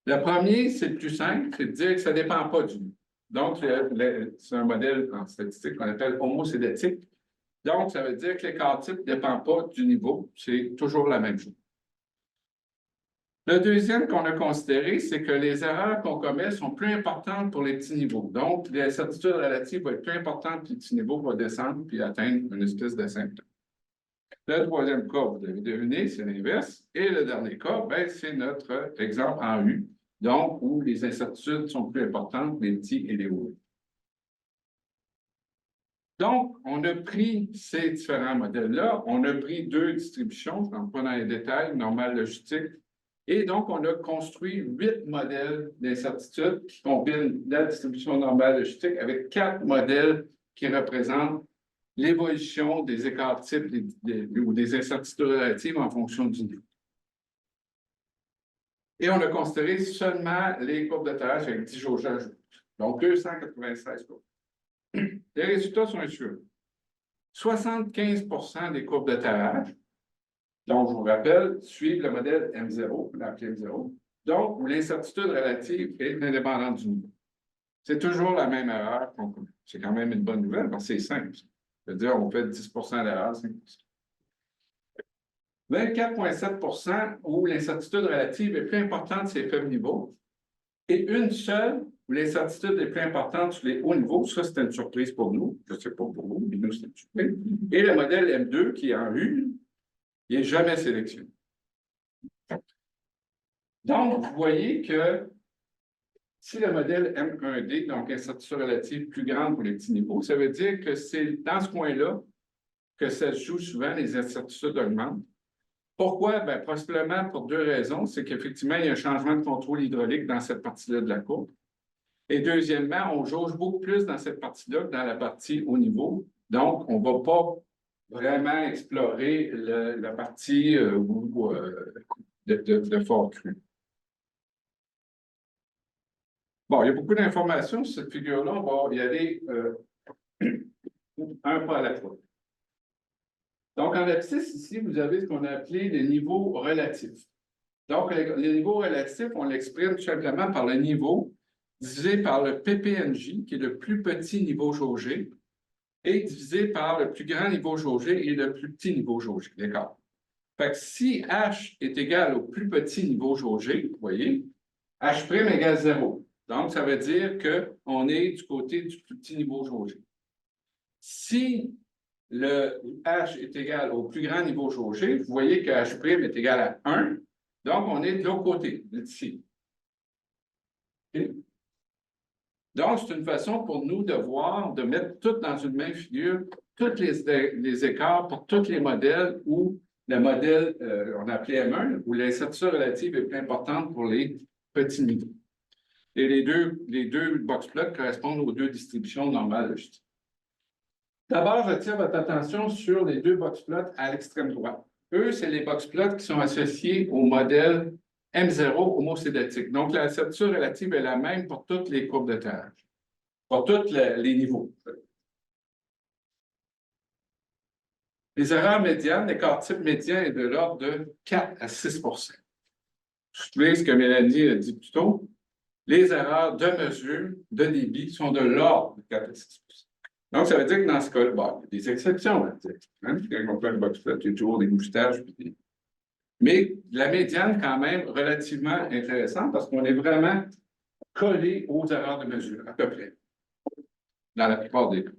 Le premier, c'est le plus simple, c'est de dire que ça ne dépend pas du niveau. Donc, c'est un modèle en statistique qu'on appelle homocédatique. Donc, ça veut dire que l'écart type ne dépend pas du niveau, c'est toujours la même chose. Le deuxième qu'on a considéré, c'est que les erreurs qu'on commet sont plus importantes pour les petits niveaux. Donc, l'incertitude relative va être plus importante, puis le petit niveau va descendre puis atteindre une espèce de symptôme. Le troisième cas, vous avez deviné, c'est l'inverse. Et le dernier cas, ben, c'est notre exemple en U, donc où les incertitudes sont plus importantes, les petits et les hauts. Donc, on a pris ces différents modèles-là, on a pris deux distributions, je ne rentre pas dans les détails, normale logistique, et donc on a construit 8 modèles d'incertitude qui combinent la distribution normale logistique avec 4 modèles qui représentent l'évolution des écarts types ou des incertitudes relatives en fonction du niveau. Et on a considéré seulement les courbes de tirage avec 10 jaugeages, donc 296 courbes. Les résultats sont sûrs. 75% des courbes de tirage, donc je vous rappelle, suivent le modèle M0, l'appelé M0, donc où l'incertitude relative est indépendante du niveau. C'est toujours la même erreur qu'on commet. C'est quand même une bonne nouvelle parce que c'est simple. C'est-à-dire on fait 10% d'erreur, 5%. 24,7% où l'incertitude relative est plus importante sur les faibles niveaux et une seule où l'incertitude est plus importante sur les hauts niveaux. Ça, c'était une surprise pour nous. Je ne sais pas pour vous, mais nous, c'était une surprise. Et le modèle M2 qui est en U, il n'est jamais sélectionné. Donc, vous voyez que si le modèle M1D, donc incertitude relative plus grande pour les petits niveaux, ça veut dire que c'est dans ce coin-là que ça se joue souvent, les incertitudes augmentent. Pourquoi? Bien, possiblement pour deux raisons. C'est qu'effectivement, il y a un changement de contrôle hydraulique dans cette partie-là de la courbe. Et deuxièmement, on jauge beaucoup plus dans cette partie-là que dans la partie haut niveau. Donc, on ne va pas vraiment explorer la partie de fort cru. Bon, il y a beaucoup d'informations sur cette figure-là. On va y aller un pas à la fois. Donc, en abscisse, ici, vous avez ce qu'on a appelé les niveaux relatifs. Donc, les niveaux relatifs, on l'exprime tout simplement par le niveau divisé par le PPNJ, qui est le plus petit niveau jaugé, et divisé par le plus grand niveau jaugé et le plus petit niveau jaugé. D'accord? Fait que si H est égal au plus petit niveau jaugé, vous voyez, H' égale 0. Donc, ça veut dire qu'on est du côté du plus petit niveau jaugé. Si le H est égal au plus grand niveau jaugé, vous voyez que H' est égal à 1. Donc, on est de l'autre côté, ici. Okay? Donc, c'est une façon pour nous de voir, de mettre tout dans une même figure, tous les écarts pour tous les modèles où le modèle, on a appelé M1, où l'incertitude relative est plus importante pour les petits niveaux. Et les deux box-plots correspondent aux deux distributions normales logistiques. D'abord, j'attire votre attention sur les deux box-plots à l'extrême droite. Eux, c'est les box-plots qui sont associés au modèle M0 homocédatique. Donc, la certitude relative est la même pour toutes les courbes de tirage, pour tous les niveaux. Les erreurs médianes, l'écart type médian est de l'ordre de 4 à 6 Je souligne ce que Mélanie a dit plus tôt. Les erreurs de mesure de débit sont de l'ordre de 4 à 6 Donc, ça veut dire que dans ce cas-là, bon, il y a des exceptions. Hein, quand on fait le box-plot, il y a toujours des moustaches. Mais la médiane, quand même, relativement intéressante parce qu'on est vraiment collé aux erreurs de mesure, à peu près, dans la plupart des cas.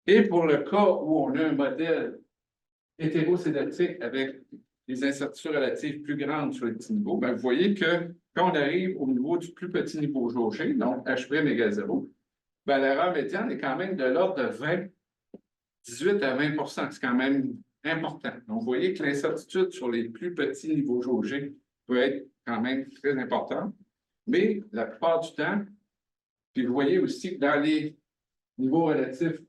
Et pour le cas où on a un modèle hétérocédatique avec des incertitudes relatives plus grandes sur les petits niveaux, bien, vous voyez que quand on arrive au niveau du plus petit niveau jaugé, donc H' égale 0, bien, l'erreur médiane est quand même de l'ordre de 18 à 20 c'est quand même important. Donc, vous voyez que l'incertitude sur les plus petits niveaux jaugés peut être quand même très importante, mais la plupart du temps, puis vous voyez aussi que dans les niveaux relatifs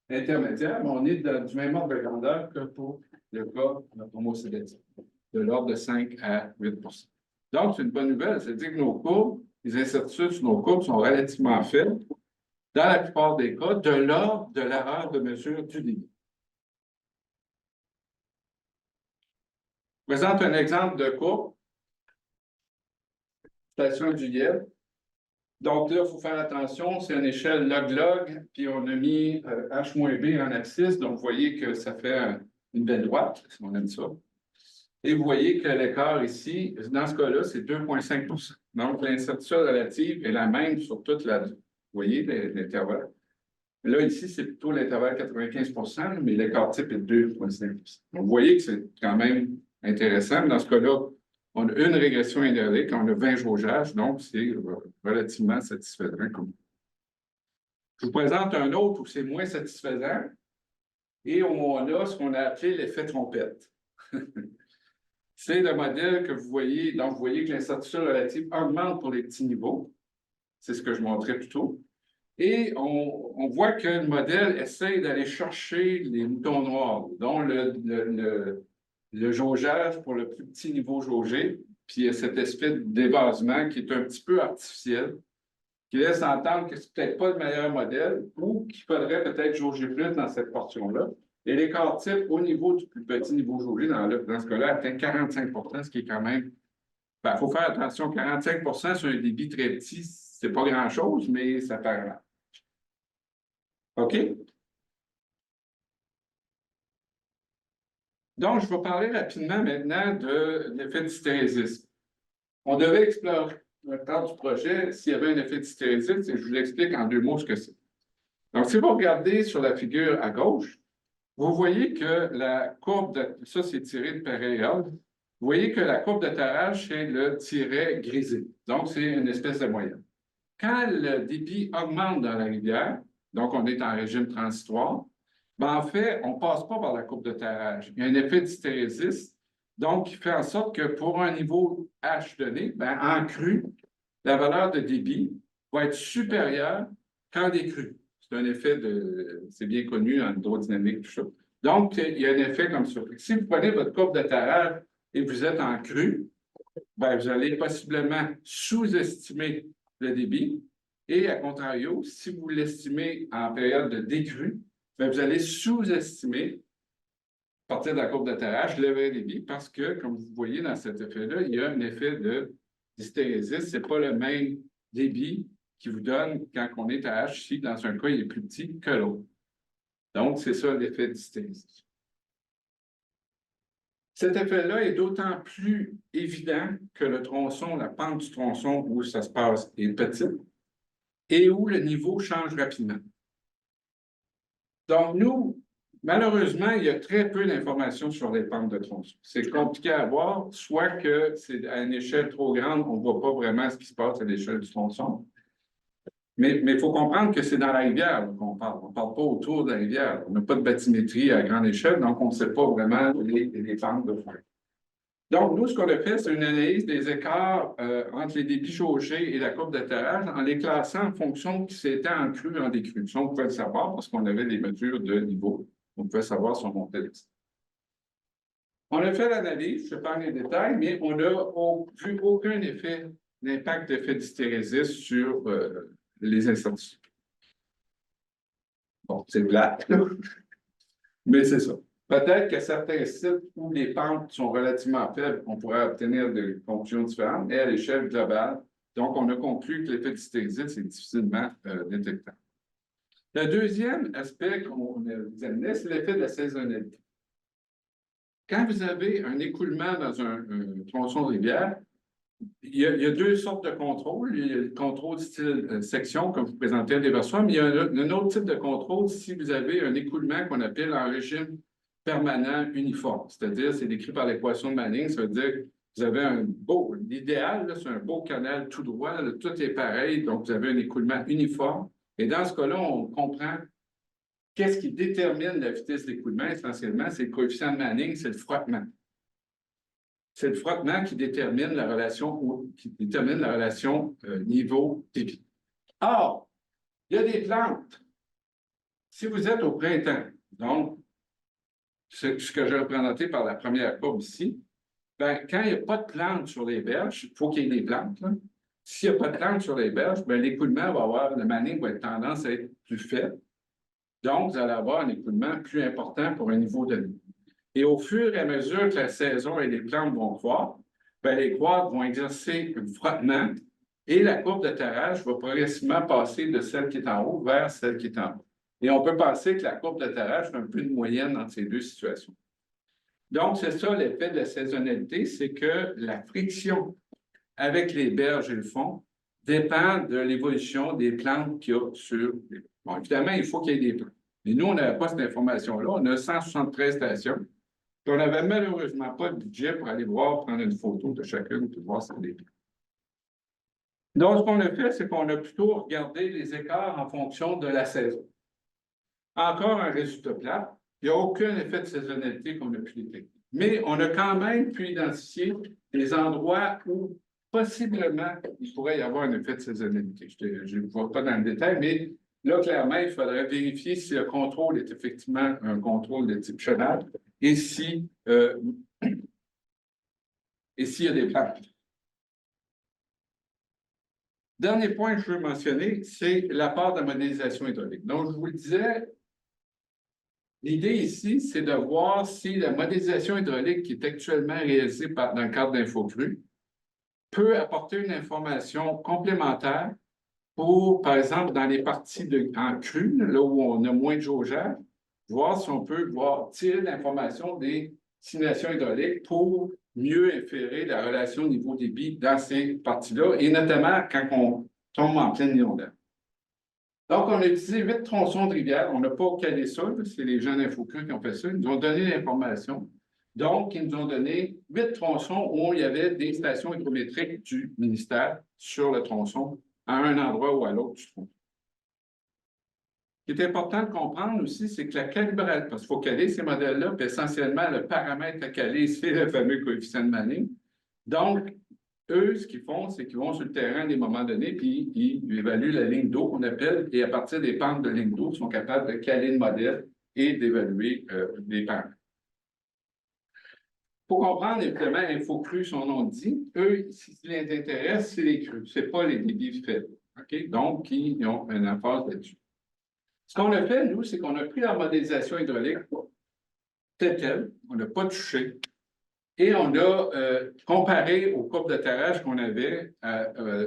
intermédiaires, on est du même ordre de grandeur que pour le cas homocédatique, de l'ordre de 5 à 8 Donc, c'est une bonne nouvelle, c'est-à-dire que nos courbes, les incertitudes sur nos courbes sont relativement faibles, dans la plupart des cas, de l'ordre de l'erreur de mesure du débit. Je présente un exemple de courbe. station du Lièvre. Donc là, il faut faire attention, c'est une échelle log-log, puis on a mis H-B en abscisse, donc vous voyez que ça fait une belle droite, si on aime ça. Et vous voyez que l'écart ici, dans ce cas-là, c'est 2,5 %. Donc l'incertitude relative est la même sur toute la... Vous voyez l'intervalle? Là, ici, c'est plutôt l'intervalle 95 %, mais l'écart type est 2,5 %. Donc vous voyez que c'est quand même intéressant. Dans ce cas-là, on a une régression énergique, on a 20 jaugeages, donc c'est relativement satisfaisant. Je vous présente un autre où c'est moins satisfaisant et on a ce qu'on a appelé l'effet trompette. C'est le modèle que vous voyez. Donc, vous voyez que l'incertitude relative augmente pour les petits niveaux. C'est ce que je montrais plus tôt. Et on voit que le modèle essaie d'aller chercher les moutons noirs, dont le jaugeage pour le plus petit niveau jaugé, puis il y a cet effet d'évasement qui est un petit peu artificiel, qui laisse entendre que ce n'est peut-être pas le meilleur modèle ou qu'il faudrait peut-être jauger plus dans cette portion-là. Et l'écart type au niveau du plus petit niveau jaugé, dans ce cas-là, atteint 45 %, ce qui est quand même... Il faut faire attention, 45 % sur un débit très petit, c'est pas grand-chose, mais ça paraît mal. OK? Donc, je vais parler rapidement maintenant de l'effet d'hystérésis. On devait explorer le temps du projet s'il y avait un effet d'hystérésis, et je vous l'explique en 2 mots ce que c'est. Donc, si vous regardez sur la figure à gauche, vous voyez que la courbe de... Ça, c'est tiré de période. Vous voyez que la courbe de tarage, c'est le tiret grisé. Donc, c'est une espèce de moyenne. Quand le débit augmente dans la rivière, donc on est en régime transitoire, ben en fait, on ne passe pas par la courbe de tarage. Il y a un effet d'hystérésis, donc qui fait en sorte que pour un niveau H donné, ben, en crue, la valeur de débit va être supérieure qu'en décrue. C'est un effet c'est bien connu en hydrodynamique, tout ça. Donc, il y a un effet comme ça. Si vous prenez votre courbe de tarage et vous êtes en crue, ben, vous allez possiblement sous-estimer le débit. Et à contrario, si vous l'estimez en période de décrue, bien, vous allez sous-estimer, à partir de la courbe de tarage, le vrai débit, parce que, comme vous voyez dans cet effet-là, il y a un effet d'hystérésis. Ce n'est pas le même débit qui vous donne quand on est à H. Ici, dans un cas, il est plus petit que l'autre. Donc, c'est ça l'effet d'hystérésis. Cet effet-là est d'autant plus évident que le tronçon, la pente du tronçon où ça se passe est petite et où le niveau change rapidement. Donc, nous, malheureusement, il y a très peu d'informations sur les pentes de tronçon. C'est compliqué à voir, soit que c'est à une échelle trop grande, on ne voit pas vraiment ce qui se passe à l'échelle du tronçon. Mais il faut comprendre que c'est dans la rivière qu'on parle. On ne parle pas autour de la rivière. On n'a pas de bathymétrie à grande échelle, donc on ne sait pas vraiment les pentes de fond. Donc, nous, ce qu'on a fait, c'est une analyse des écarts entre les débits jaugés et la courbe de tarage en les classant en fonction de si c'était en crue ou en décrue. Ça, on pouvait le savoir parce qu'on avait des mesures de niveau. On pouvait savoir si on montait les... On a fait l'analyse, je ne vais pas les détails, mais on n'a vu aucun effet, d'impact d'effet d'hystérésis sur les incertitudes. Bon, c'est plate, mais c'est ça. Peut-être que certains sites où les pentes sont relativement faibles, on pourrait obtenir des conclusions différentes, mais à l'échelle globale, donc on a conclu que l'effet d'hystérésis est difficilement détectable. Le deuxième aspect qu'on a examiné, c'est l'effet de la saisonnalité. Quand vous avez un écoulement dans un tronçon de rivière, il y a 2 sortes de contrôles. Il y a le contrôle style section, comme vous présentez à déversoir, mais il y a un autre type de contrôle si vous avez un écoulement qu'on appelle en régime permanent uniforme. C'est-à-dire, c'est décrit par l'équation de Manning, ça veut dire que vous avez un beau, l'idéal, c'est un beau canal tout droit, là, tout est pareil, donc vous avez un écoulement uniforme. Et dans ce cas-là, on comprend qu'est-ce qui détermine la vitesse d'écoulement essentiellement, c'est le coefficient de Manning, c'est le frottement. C'est le frottement qui détermine la relation, niveau-débit. Or, il y a des plantes. Si vous êtes au printemps, donc, ce que j'ai représenté par la première courbe ici, bien, quand il n'y a pas de plantes sur les berges, il faut qu'il y ait des plantes. S'il n'y a pas de plantes sur les berges, bien, l'écoulement va avoir, le Manning va être tendance à être plus faible. Donc, vous allez avoir un écoulement plus important pour un niveau donné. Et au fur et à mesure que la saison et les plantes vont croître, bien, les croîtres vont exercer un frottement Et la courbe de terrage va progressivement passer de celle qui est en haut vers celle qui est en bas. Et on peut penser que la courbe de terrage fait un peu de moyenne entre ces deux situations. Donc, c'est ça l'effet de la saisonnalité, c'est que la friction avec les berges et le fond dépend de l'évolution des plantes qu'il y a sur les... Bon, évidemment, il faut qu'il y ait des plantes. Mais nous, on n'avait pas cette information-là. On a 173 stations. Puis on n'avait malheureusement pas de budget pour aller voir, prendre une photo de chacune pour voir si c'est des plantes. Donc, ce qu'on a fait, c'est qu'on a plutôt regardé les écarts en fonction de la saison. Encore un résultat plat. Il n'y a aucun effet de saisonnalité qu'on a pu détecter. Mais on a quand même pu identifier des endroits où possiblement il pourrait y avoir un effet de saisonnalité. Je ne vois pas dans le détail, mais là, clairement, il faudrait vérifier si le contrôle est effectivement un contrôle de type chenal et s'il y a des plantes. Dernier point que je veux mentionner, c'est la part de modélisation hydraulique. Donc, je vous le disais, l'idée ici, c'est de voir si la modélisation hydraulique qui est actuellement réalisée dans le cadre d'InfoCru peut apporter une information complémentaire pour, par exemple, dans les parties en crue, là où on a moins de jaugeage, voir si on peut tirer l'information des simulations hydrauliques pour mieux inférer la relation niveau-débit dans ces parties-là, et notamment quand on tombe en pleine inondation. Donc, on a utilisé 8 tronçons de rivière. On n'a pas calé ça, c'est les gens d'InfoCru qui ont fait ça. Ils nous ont donné l'information. Donc, ils nous ont donné 8 tronçons où il y avait des stations hydrométriques du ministère sur le tronçon, à un endroit ou à l'autre du tronçon. Ce qui est important de comprendre aussi, c'est que la calibration, parce qu'il faut caler ces modèles-là, puis essentiellement, le paramètre à caler, c'est le fameux coefficient de Manning. Donc, eux, ce qu'ils font, c'est qu'ils vont sur le terrain à des moments donnés, puis ils évaluent la ligne d'eau qu'on appelle, et à partir des pentes de ligne d'eau, ils sont capables de caler le modèle et d'évaluer les pentes. Pour comprendre, évidemment, InfoCru, son nom dit, eux, ce qui les intéresse, c'est les crues, ce n'est pas les débits faibles. OK? Donc, ils ont une emphase là-dessus. Ce qu'on a fait, nous, c'est qu'on a pris la modélisation hydraulique telle qu'elle, on n'a pas touché, et on a comparé aux courbes de terrage qu'on avait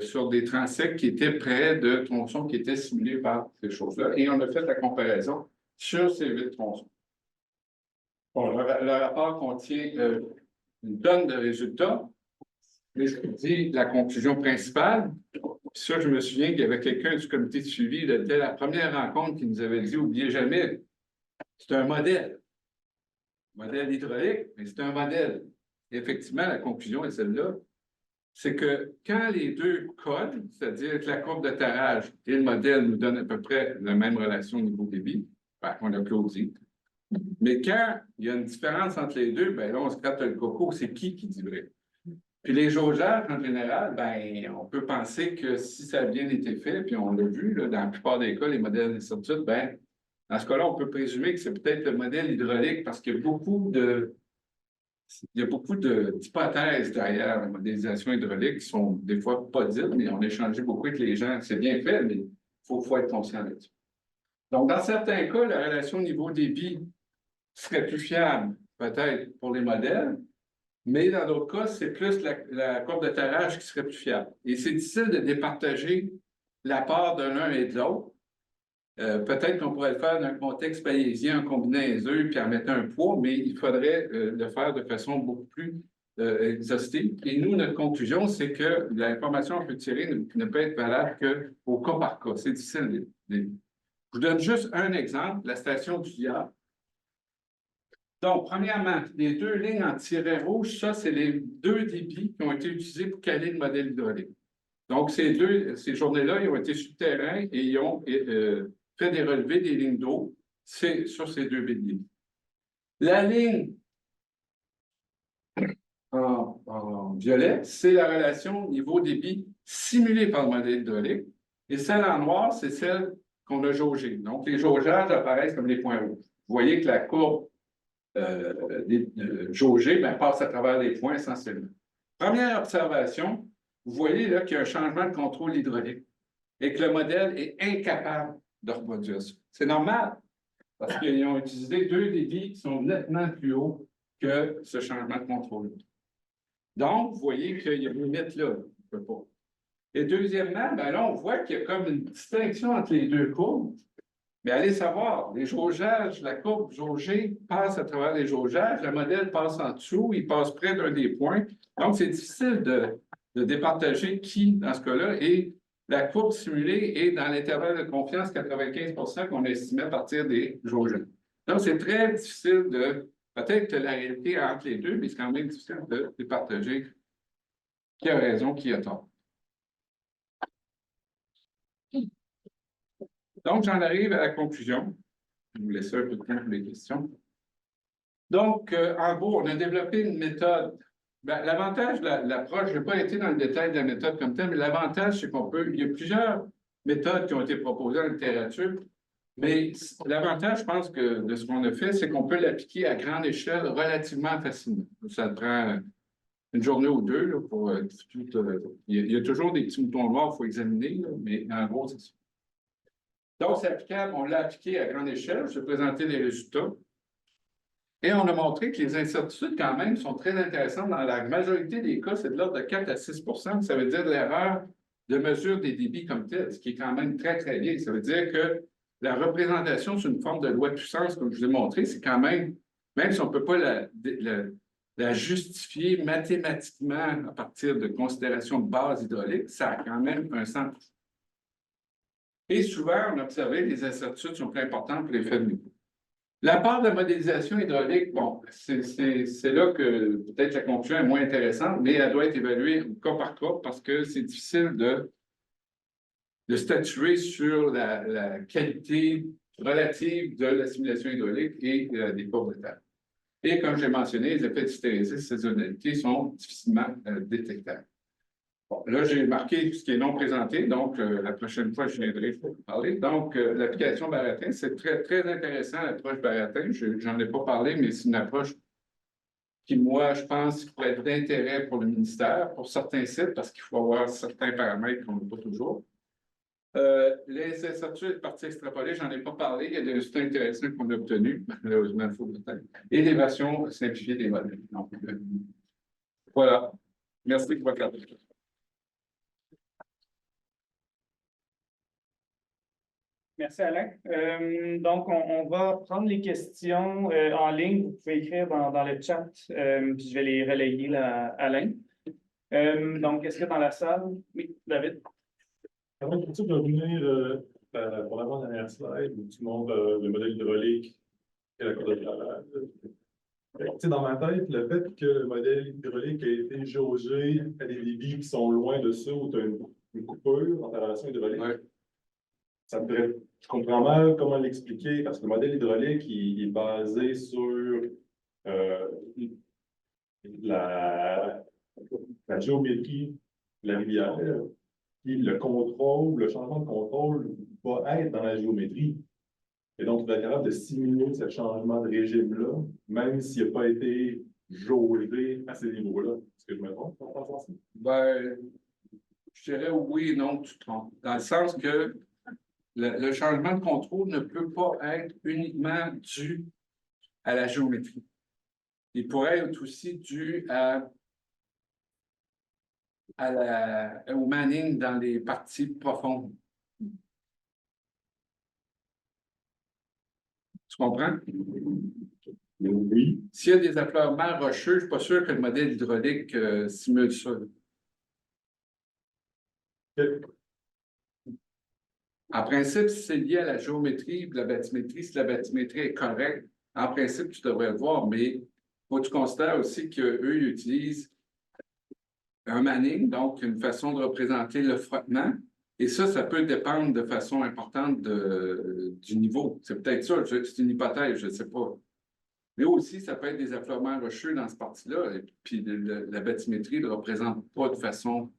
sur des transects qui étaient près de tronçons qui étaient simulés par ces choses-là, et on a fait la comparaison sur ces 8 tronçons. Bon, le rapport contient une tonne de résultats, mais je vous dis la conclusion principale. Ça, je me souviens qu'il y avait quelqu'un du comité de suivi, dès la première rencontre, qui nous avait dit, n'oubliez jamais, c'est un modèle hydraulique, mais c'est un modèle. Et effectivement, la conclusion est celle-là, c'est que quand les deux collent, c'est-à-dire que la courbe de terrage et le modèle nous donnent à peu près la même relation au niveau débit, ben, on applaudit. Mais quand il y a une différence entre les deux, ben là, on se gratte le coco, c'est qui dit vrai? Puis les jaugeages, en général, ben, on peut penser que si ça a bien été fait, puis on l'a vu, là, dans la plupart des cas, les modèles d'incertitude, ben, dans ce cas-là, on peut présumer que c'est peut-être le modèle hydraulique parce qu'il y a beaucoup d'hypothèses derrière la modélisation hydraulique qui sont des fois pas dites, mais on a échangé beaucoup avec les gens. C'est bien fait, mais il faut être conscient là-dessus. Donc, dans certains cas, la relation niveau-débit serait plus fiable, peut-être, pour les modèles, mais dans d'autres cas, c'est plus la courbe de terrage qui serait plus fiable. Et c'est difficile de départager la part de l'un et de l'autre. Peut-être qu'on pourrait le faire dans un contexte bayésien en combinant les deux puis en mettant un poids, mais il faudrait le faire de façon beaucoup plus exhaustive. Et nous, notre conclusion, c'est que l'information qu'on peut tirer ne peut être valable qu'au cas par cas. C'est difficile. Je vous donne juste un exemple, la station du Diable. Donc, premièrement, les deux lignes en tiret rouge, ça, c'est les deux débits qui ont été utilisés pour caler le modèle hydraulique. Donc, ces journées-là, ils ont été sur le terrain et ils ont fait des relevés des lignes d'eau sur ces deux débits. La ligne en violet, c'est la relation niveau-débit simulée par le modèle hydraulique. Et celle en noir, c'est celle qu'on a jaugée. Donc, les jaugeages apparaissent comme des points rouges. Vous voyez que la courbe jaugée passe à travers les points essentiellement. Première observation, vous voyez là qu'il y a un changement de contrôle hydraulique et que le modèle est incapable de reproduire ça. C'est normal, parce qu'ils ont utilisé deux débits qui sont nettement plus hauts que ce changement de contrôle. Donc, vous voyez qu'il y a une limite là. On ne peut pas. Et deuxièmement, ben là, on voit qu'il y a comme une distinction entre les deux courbes. Mais allez savoir, les jaugeages, la courbe jaugée passe à travers les jaugeages, le modèle passe en dessous, il passe près d'un des points. Donc, c'est difficile de départager qui, dans ce cas-là, est la courbe simulée est dans l'intervalle de confiance 95 qu'on estimait à partir des jaugeages. Donc, c'est très difficile de, peut-être que la réalité est entre les deux, mais c'est quand même difficile de départager qui a raison, qui a tort. Donc, j'en arrive à la conclusion. Je vous laisse un peu de temps pour les questions. Donc, en gros, on a développé une méthode. Ben, l'avantage de l'approche, je n'ai pas été dans le détail de la méthode comme telle, mais l'avantage, c'est qu'on peut. Il y a plusieurs méthodes qui ont été proposées en littérature, mais l'avantage, je pense, de ce qu'on a fait, c'est qu'on peut l'appliquer à grande échelle relativement facilement. Ça prend une journée ou deux là, pour il y a toujours des petits moutons noirs qu'il faut examiner, là, mais en gros, c'est ça. Donc, c'est applicable, on l'a appliqué à grande échelle. Je vais présenter les résultats. Et on a montré que les incertitudes, quand même, sont très intéressantes. Dans la majorité des cas, c'est de l'ordre de 4 à 6 ça veut dire de l'erreur de mesure des débits comme tel, ce qui est quand même très, très bien. Ça veut dire que la représentation sous une forme de loi de puissance, comme je vous ai montré, c'est quand même si on ne peut pas la justifier mathématiquement à partir de considérations de base hydraulique, ça a quand même un sens. Et souvent, on a observé que les incertitudes sont très importantes pour les faits de niveau. La part de modélisation hydraulique, bon, c'est là que peut-être la conclusion est moins intéressante, mais elle doit être évaluée au cas par cas parce que c'est difficile de statuer sur la qualité relative de la simulation hydraulique et des courbes de table. Et comme j'ai mentionné, les effets d'hystérésis et saisonnalité sont difficilement détectables. Bon, là, j'ai marqué ce qui est non présenté, donc la prochaine fois, je viendrai pour vous parler. Donc, l'application Baratin, c'est très, très intéressant, l'approche Baratin. J'en ai pas parlé, mais c'est une approche qui, moi, je pense, pourrait être d'intérêt pour le ministère, pour certains sites, parce qu'il faut avoir certains paramètres qu'on n'a pas toujours. Les incertitudes de parties extrapolées, j'en ai pas parlé. Il y a des résultats intéressants qu'on a obtenus, malheureusement, il faut peut-être. Et des versions simplifiées des modèles. Donc, voilà. Merci pour votre attention. Merci, Alain. Donc, on va prendre les questions en ligne. Vous pouvez écrire dans le chat, puis je vais les relayer là, à Alain. Donc, est-ce que dans la salle? Oui, David. Peux-tu revenir pour l'avant-dernière slide où tu montres le modèle hydraulique et la courbe de travail? Dans ma tête, le fait que le modèle hydraulique a été jaugé à des débits qui sont loin de ça, où tu as une coupure dans ta relation hydraulique, ouais. Je comprends mal comment l'expliquer, parce que le modèle hydraulique il est basé sur la géométrie de la rivière. Puis le contrôle, le changement de contrôle va être dans la géométrie. Et donc, il va être capable de simuler ce changement de régime-là, même s'il n'a pas été jaugé à ces niveaux-là. Est-ce que je me trompe? Ben, je dirais oui et non, tu te trompes. Dans le sens que le changement de contrôle ne peut pas être uniquement dû à la géométrie. Il pourrait être aussi dû au manning dans les parties profondes. Tu comprends? Oui. S'il y a des affleurements rocheux, je ne suis pas sûr que le modèle hydraulique simule ça. En principe, si c'est lié à la géométrie de la bathymétrie, si la bathymétrie est correcte, en principe, tu devrais le voir, mais il faut que tu considères aussi qu'eux utilisent un manning, donc une façon de représenter le frottement. Et ça peut dépendre de façon importante du niveau. C'est peut-être ça, c'est une hypothèse, je ne sais pas. Mais aussi, ça peut être des affleurements rocheux dans cette partie-là. Et puis la bathymétrie ne représente pas de façon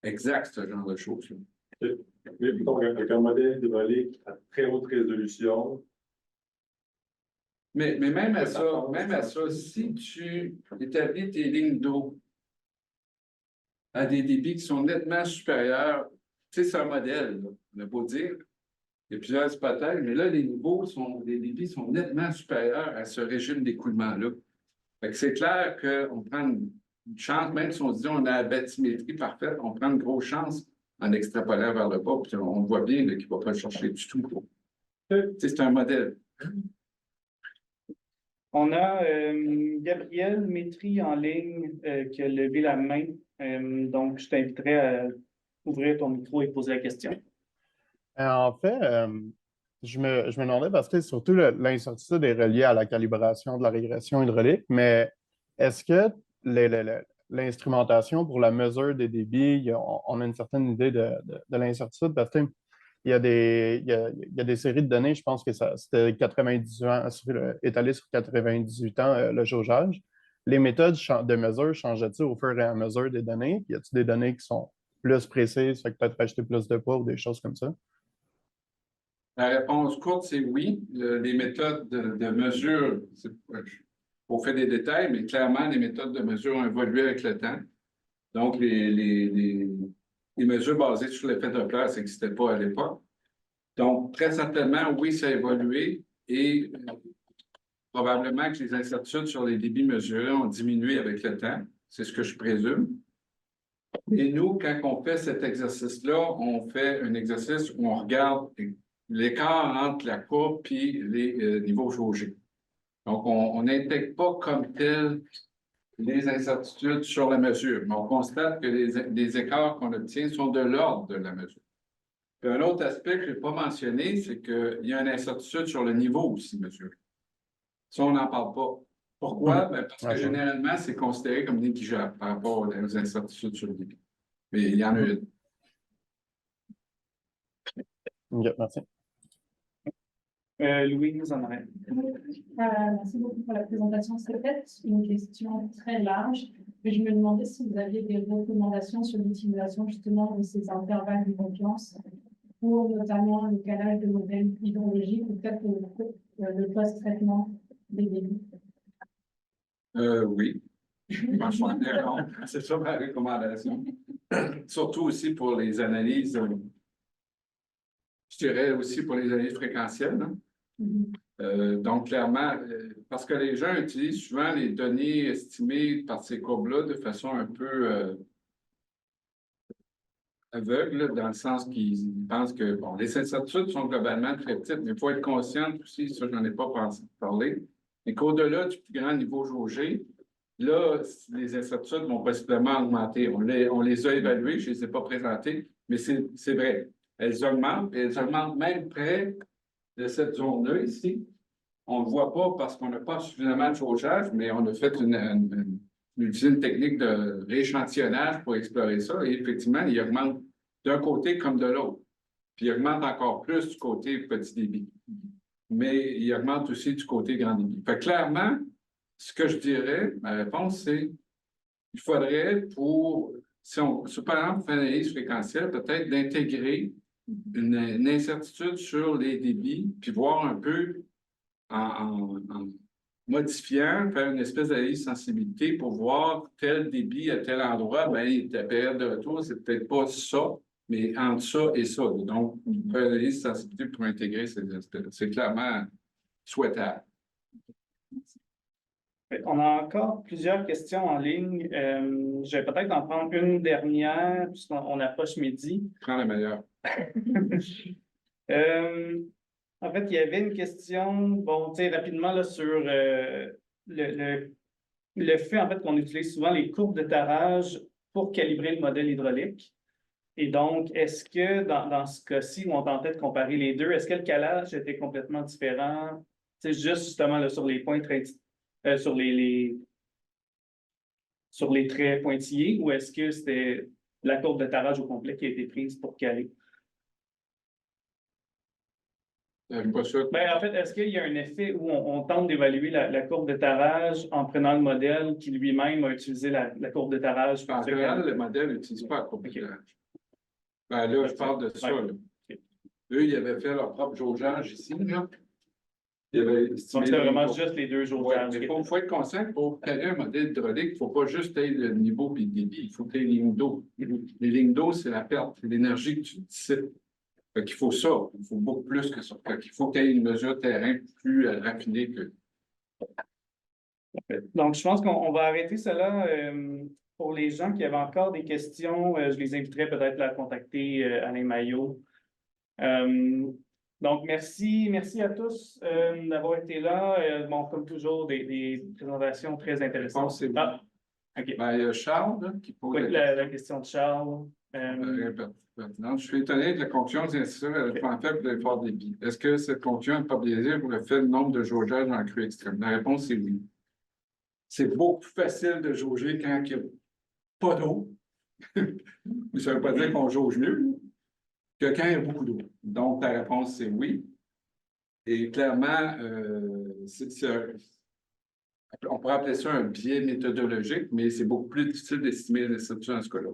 exacte ce genre de choses-là. Mais donc, avec un modèle hydraulique à très haute résolution. Mais même à ça, si tu établis tes lignes d'eau à des débits qui sont nettement supérieurs, tu sais, c'est un modèle, là, on n'a pas dire. Il y a plusieurs hypothèses, mais là, les débits sont nettement supérieurs à ce régime d'écoulement-là. C'est clair qu'on prend une chance, même si on se dit on a la bathymétrie parfaite, on prend une grosse chance en extrapolant vers le bas, puis on voit bien qu'il ne va pas le chercher du tout. C'est un modèle. On a Gabriel Métry en ligne qui a levé la main. Donc, je t'inviterai à ouvrir ton micro et poser la question. En fait, je me demandais parce que surtout l'incertitude est reliée à la calibration de la régression hydraulique, mais est-ce que l'instrumentation pour la mesure des débits, on a une certaine idée de l'incertitude parce qu'il y a des séries de données, je pense que c'était 98 ans, étalé sur 98 ans le jaugeage. Les méthodes de mesure changeaient-ils au fur et à mesure des données? Y a-t-il des données qui sont plus précises, fait que peut-être acheter plus de poids ou des choses comme ça? La réponse courte, c'est oui. Les méthodes de mesure, on fait des détails, mais clairement, les méthodes de mesure ont évolué avec le temps. Donc, les mesures basées sur l'effet Doppler, ça n'existait pas à l'époque. Donc, très certainement, oui, ça a évolué et probablement que les incertitudes sur les débits mesurés ont diminué avec le temps. C'est ce que je présume. Et nous, quand on fait cet exercice-là, on fait un exercice où on regarde l'écart entre la courbe et les niveaux jaugés. Donc, on n'intègre pas comme tel les incertitudes sur la mesure, mais on constate que les écarts qu'on obtient sont de l'ordre de la mesure. Puis un autre aspect que je n'ai pas mentionné, c'est qu'il y a une incertitude sur le niveau aussi mesuré. Ça, on n'en parle pas. Pourquoi? Ben, parce que généralement, c'est considéré comme négligeable par rapport aux incertitudes sur le débit. Mais il y en a une. Merci. Louise en arrête. Merci beaucoup pour la présentation. C'est peut-être une question très large, mais je me demandais si vous aviez des recommandations sur l'utilisation justement de ces intervalles de confiance pour notamment le calage de modèles hydrologiques ou peut-être le post-traitement des débits. Oui. Franchement, non. C'est ça ma recommandation. Surtout aussi pour les analyses, je dirais aussi pour les analyses fréquentielles. Hein? Donc, clairement, parce que les gens utilisent souvent les données estimées par ces courbes-là de façon un peu aveugle, dans le sens qu'ils pensent que, bon, les incertitudes sont globalement très petites, mais il faut être conscient aussi, ça, je n'en ai pas parlé, mais qu'au-delà du plus grand niveau jaugé, là, les incertitudes vont possiblement augmenter. On les a évaluées, je ne les ai pas présentées, mais c'est vrai. Elles augmentent, et elles augmentent même près de cette zone-là ici. On ne le voit pas parce qu'on n'a pas suffisamment de jaugeage, mais on a fait une technique de rééchantillonnage pour explorer ça. Et effectivement, il augmente d'un côté comme de l'autre. Puis il augmente encore plus du côté petit débit. Mais il augmente aussi du côté grand débit. Fait que clairement, ce que je dirais, ma réponse, c'est il faudrait si par exemple, on fait une analyse fréquentielle, peut-être d'intégrer une incertitude sur les débits, puis voir un peu en modifiant, faire une espèce d'analyse sensibilité pour voir tel débit à tel endroit, bien, ta période de retour, c'est peut-être pas ça, mais entre ça et ça. Donc, une analyse sensibilité pour intégrer, c'est clairement souhaitable. On a encore plusieurs questions en ligne. Je vais peut-être en prendre une dernière, puisqu'on approche midi. Prends la meilleure. En fait, il y avait une question, bon, tu sais, rapidement là, sur le fait, en fait, qu'on utilise souvent les courbes de tarage pour calibrer le modèle hydraulique. Et donc, est-ce que dans ce cas-ci où on tentait de comparer les deux, est-ce que le calage était complètement différent? C'est juste justement là, sur les points sur les traits pointillés, ou est-ce que c'était la courbe de tarage au complet qui a été prise pour caler? Pas sûr. Ben, en fait, est-ce qu'il y a un effet où on tente d'évaluer la courbe de tarage en prenant le modèle qui lui-même a utilisé la courbe de tarage? En général, le modèle n'utilise pas la courbe de tarage. Ben là, je parle de ça. Là. Eux, ils avaient fait leur propre jaugeage ici. Là. Donc, c'était vraiment juste les deux jaugeages. Il faut être conscient que pour caler un modèle hydraulique, il ne faut pas juste être le niveau et le débit, il faut que tu aies les lignes d'eau. Les lignes d'eau, c'est la perte, c'est l'énergie que tu dissipes. Fait qu'il faut ça, il faut beaucoup plus que ça. Fait qu'il faut que tu aies une mesure de terrain plus raffinée que. Donc, je pense qu'on va arrêter cela. Pour les gens qui avaient encore des questions, je les inviterai peut-être à contacter Alain Maillot. Donc, merci à tous d'avoir été là. Bon, comme toujours, des présentations très intéressantes. c'est Ah, OK. Ben, il y a Charles là, qui pose Oui, la question de Charles. pertinente. Je suis étonné de la conclusion des instituts à point faible de l'effort débit. Est-ce que cette conclusion n'est pas biaisée pour le fait du nombre de jaugeages dans le crue extrême? La réponse est oui. C'est beaucoup plus facile de jauger quand il n'y a pas d'eau. Mais ça ne veut pas dire qu'on jauge mieux que quand il y a beaucoup d'eau. Donc, la réponse, c'est oui. Et clairement, on pourrait appeler ça un biais méthodologique, mais c'est beaucoup plus difficile d'estimer l'incertitude dans ce cas-là.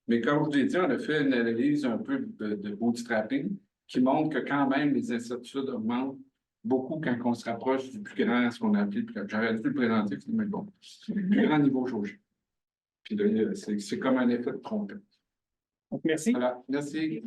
Mais comme je vous l'ai dit, on a fait une analyse un peu de bootstrapping qui montre que quand même les incertitudes augmentent beaucoup quand on se rapproche du plus grand, ce qu'on a appelé, j'aurais dû le présenter, mais bon, le plus grand niveau jaugé. Puis là, c'est comme un effet de trompette. Merci. Voilà, merci.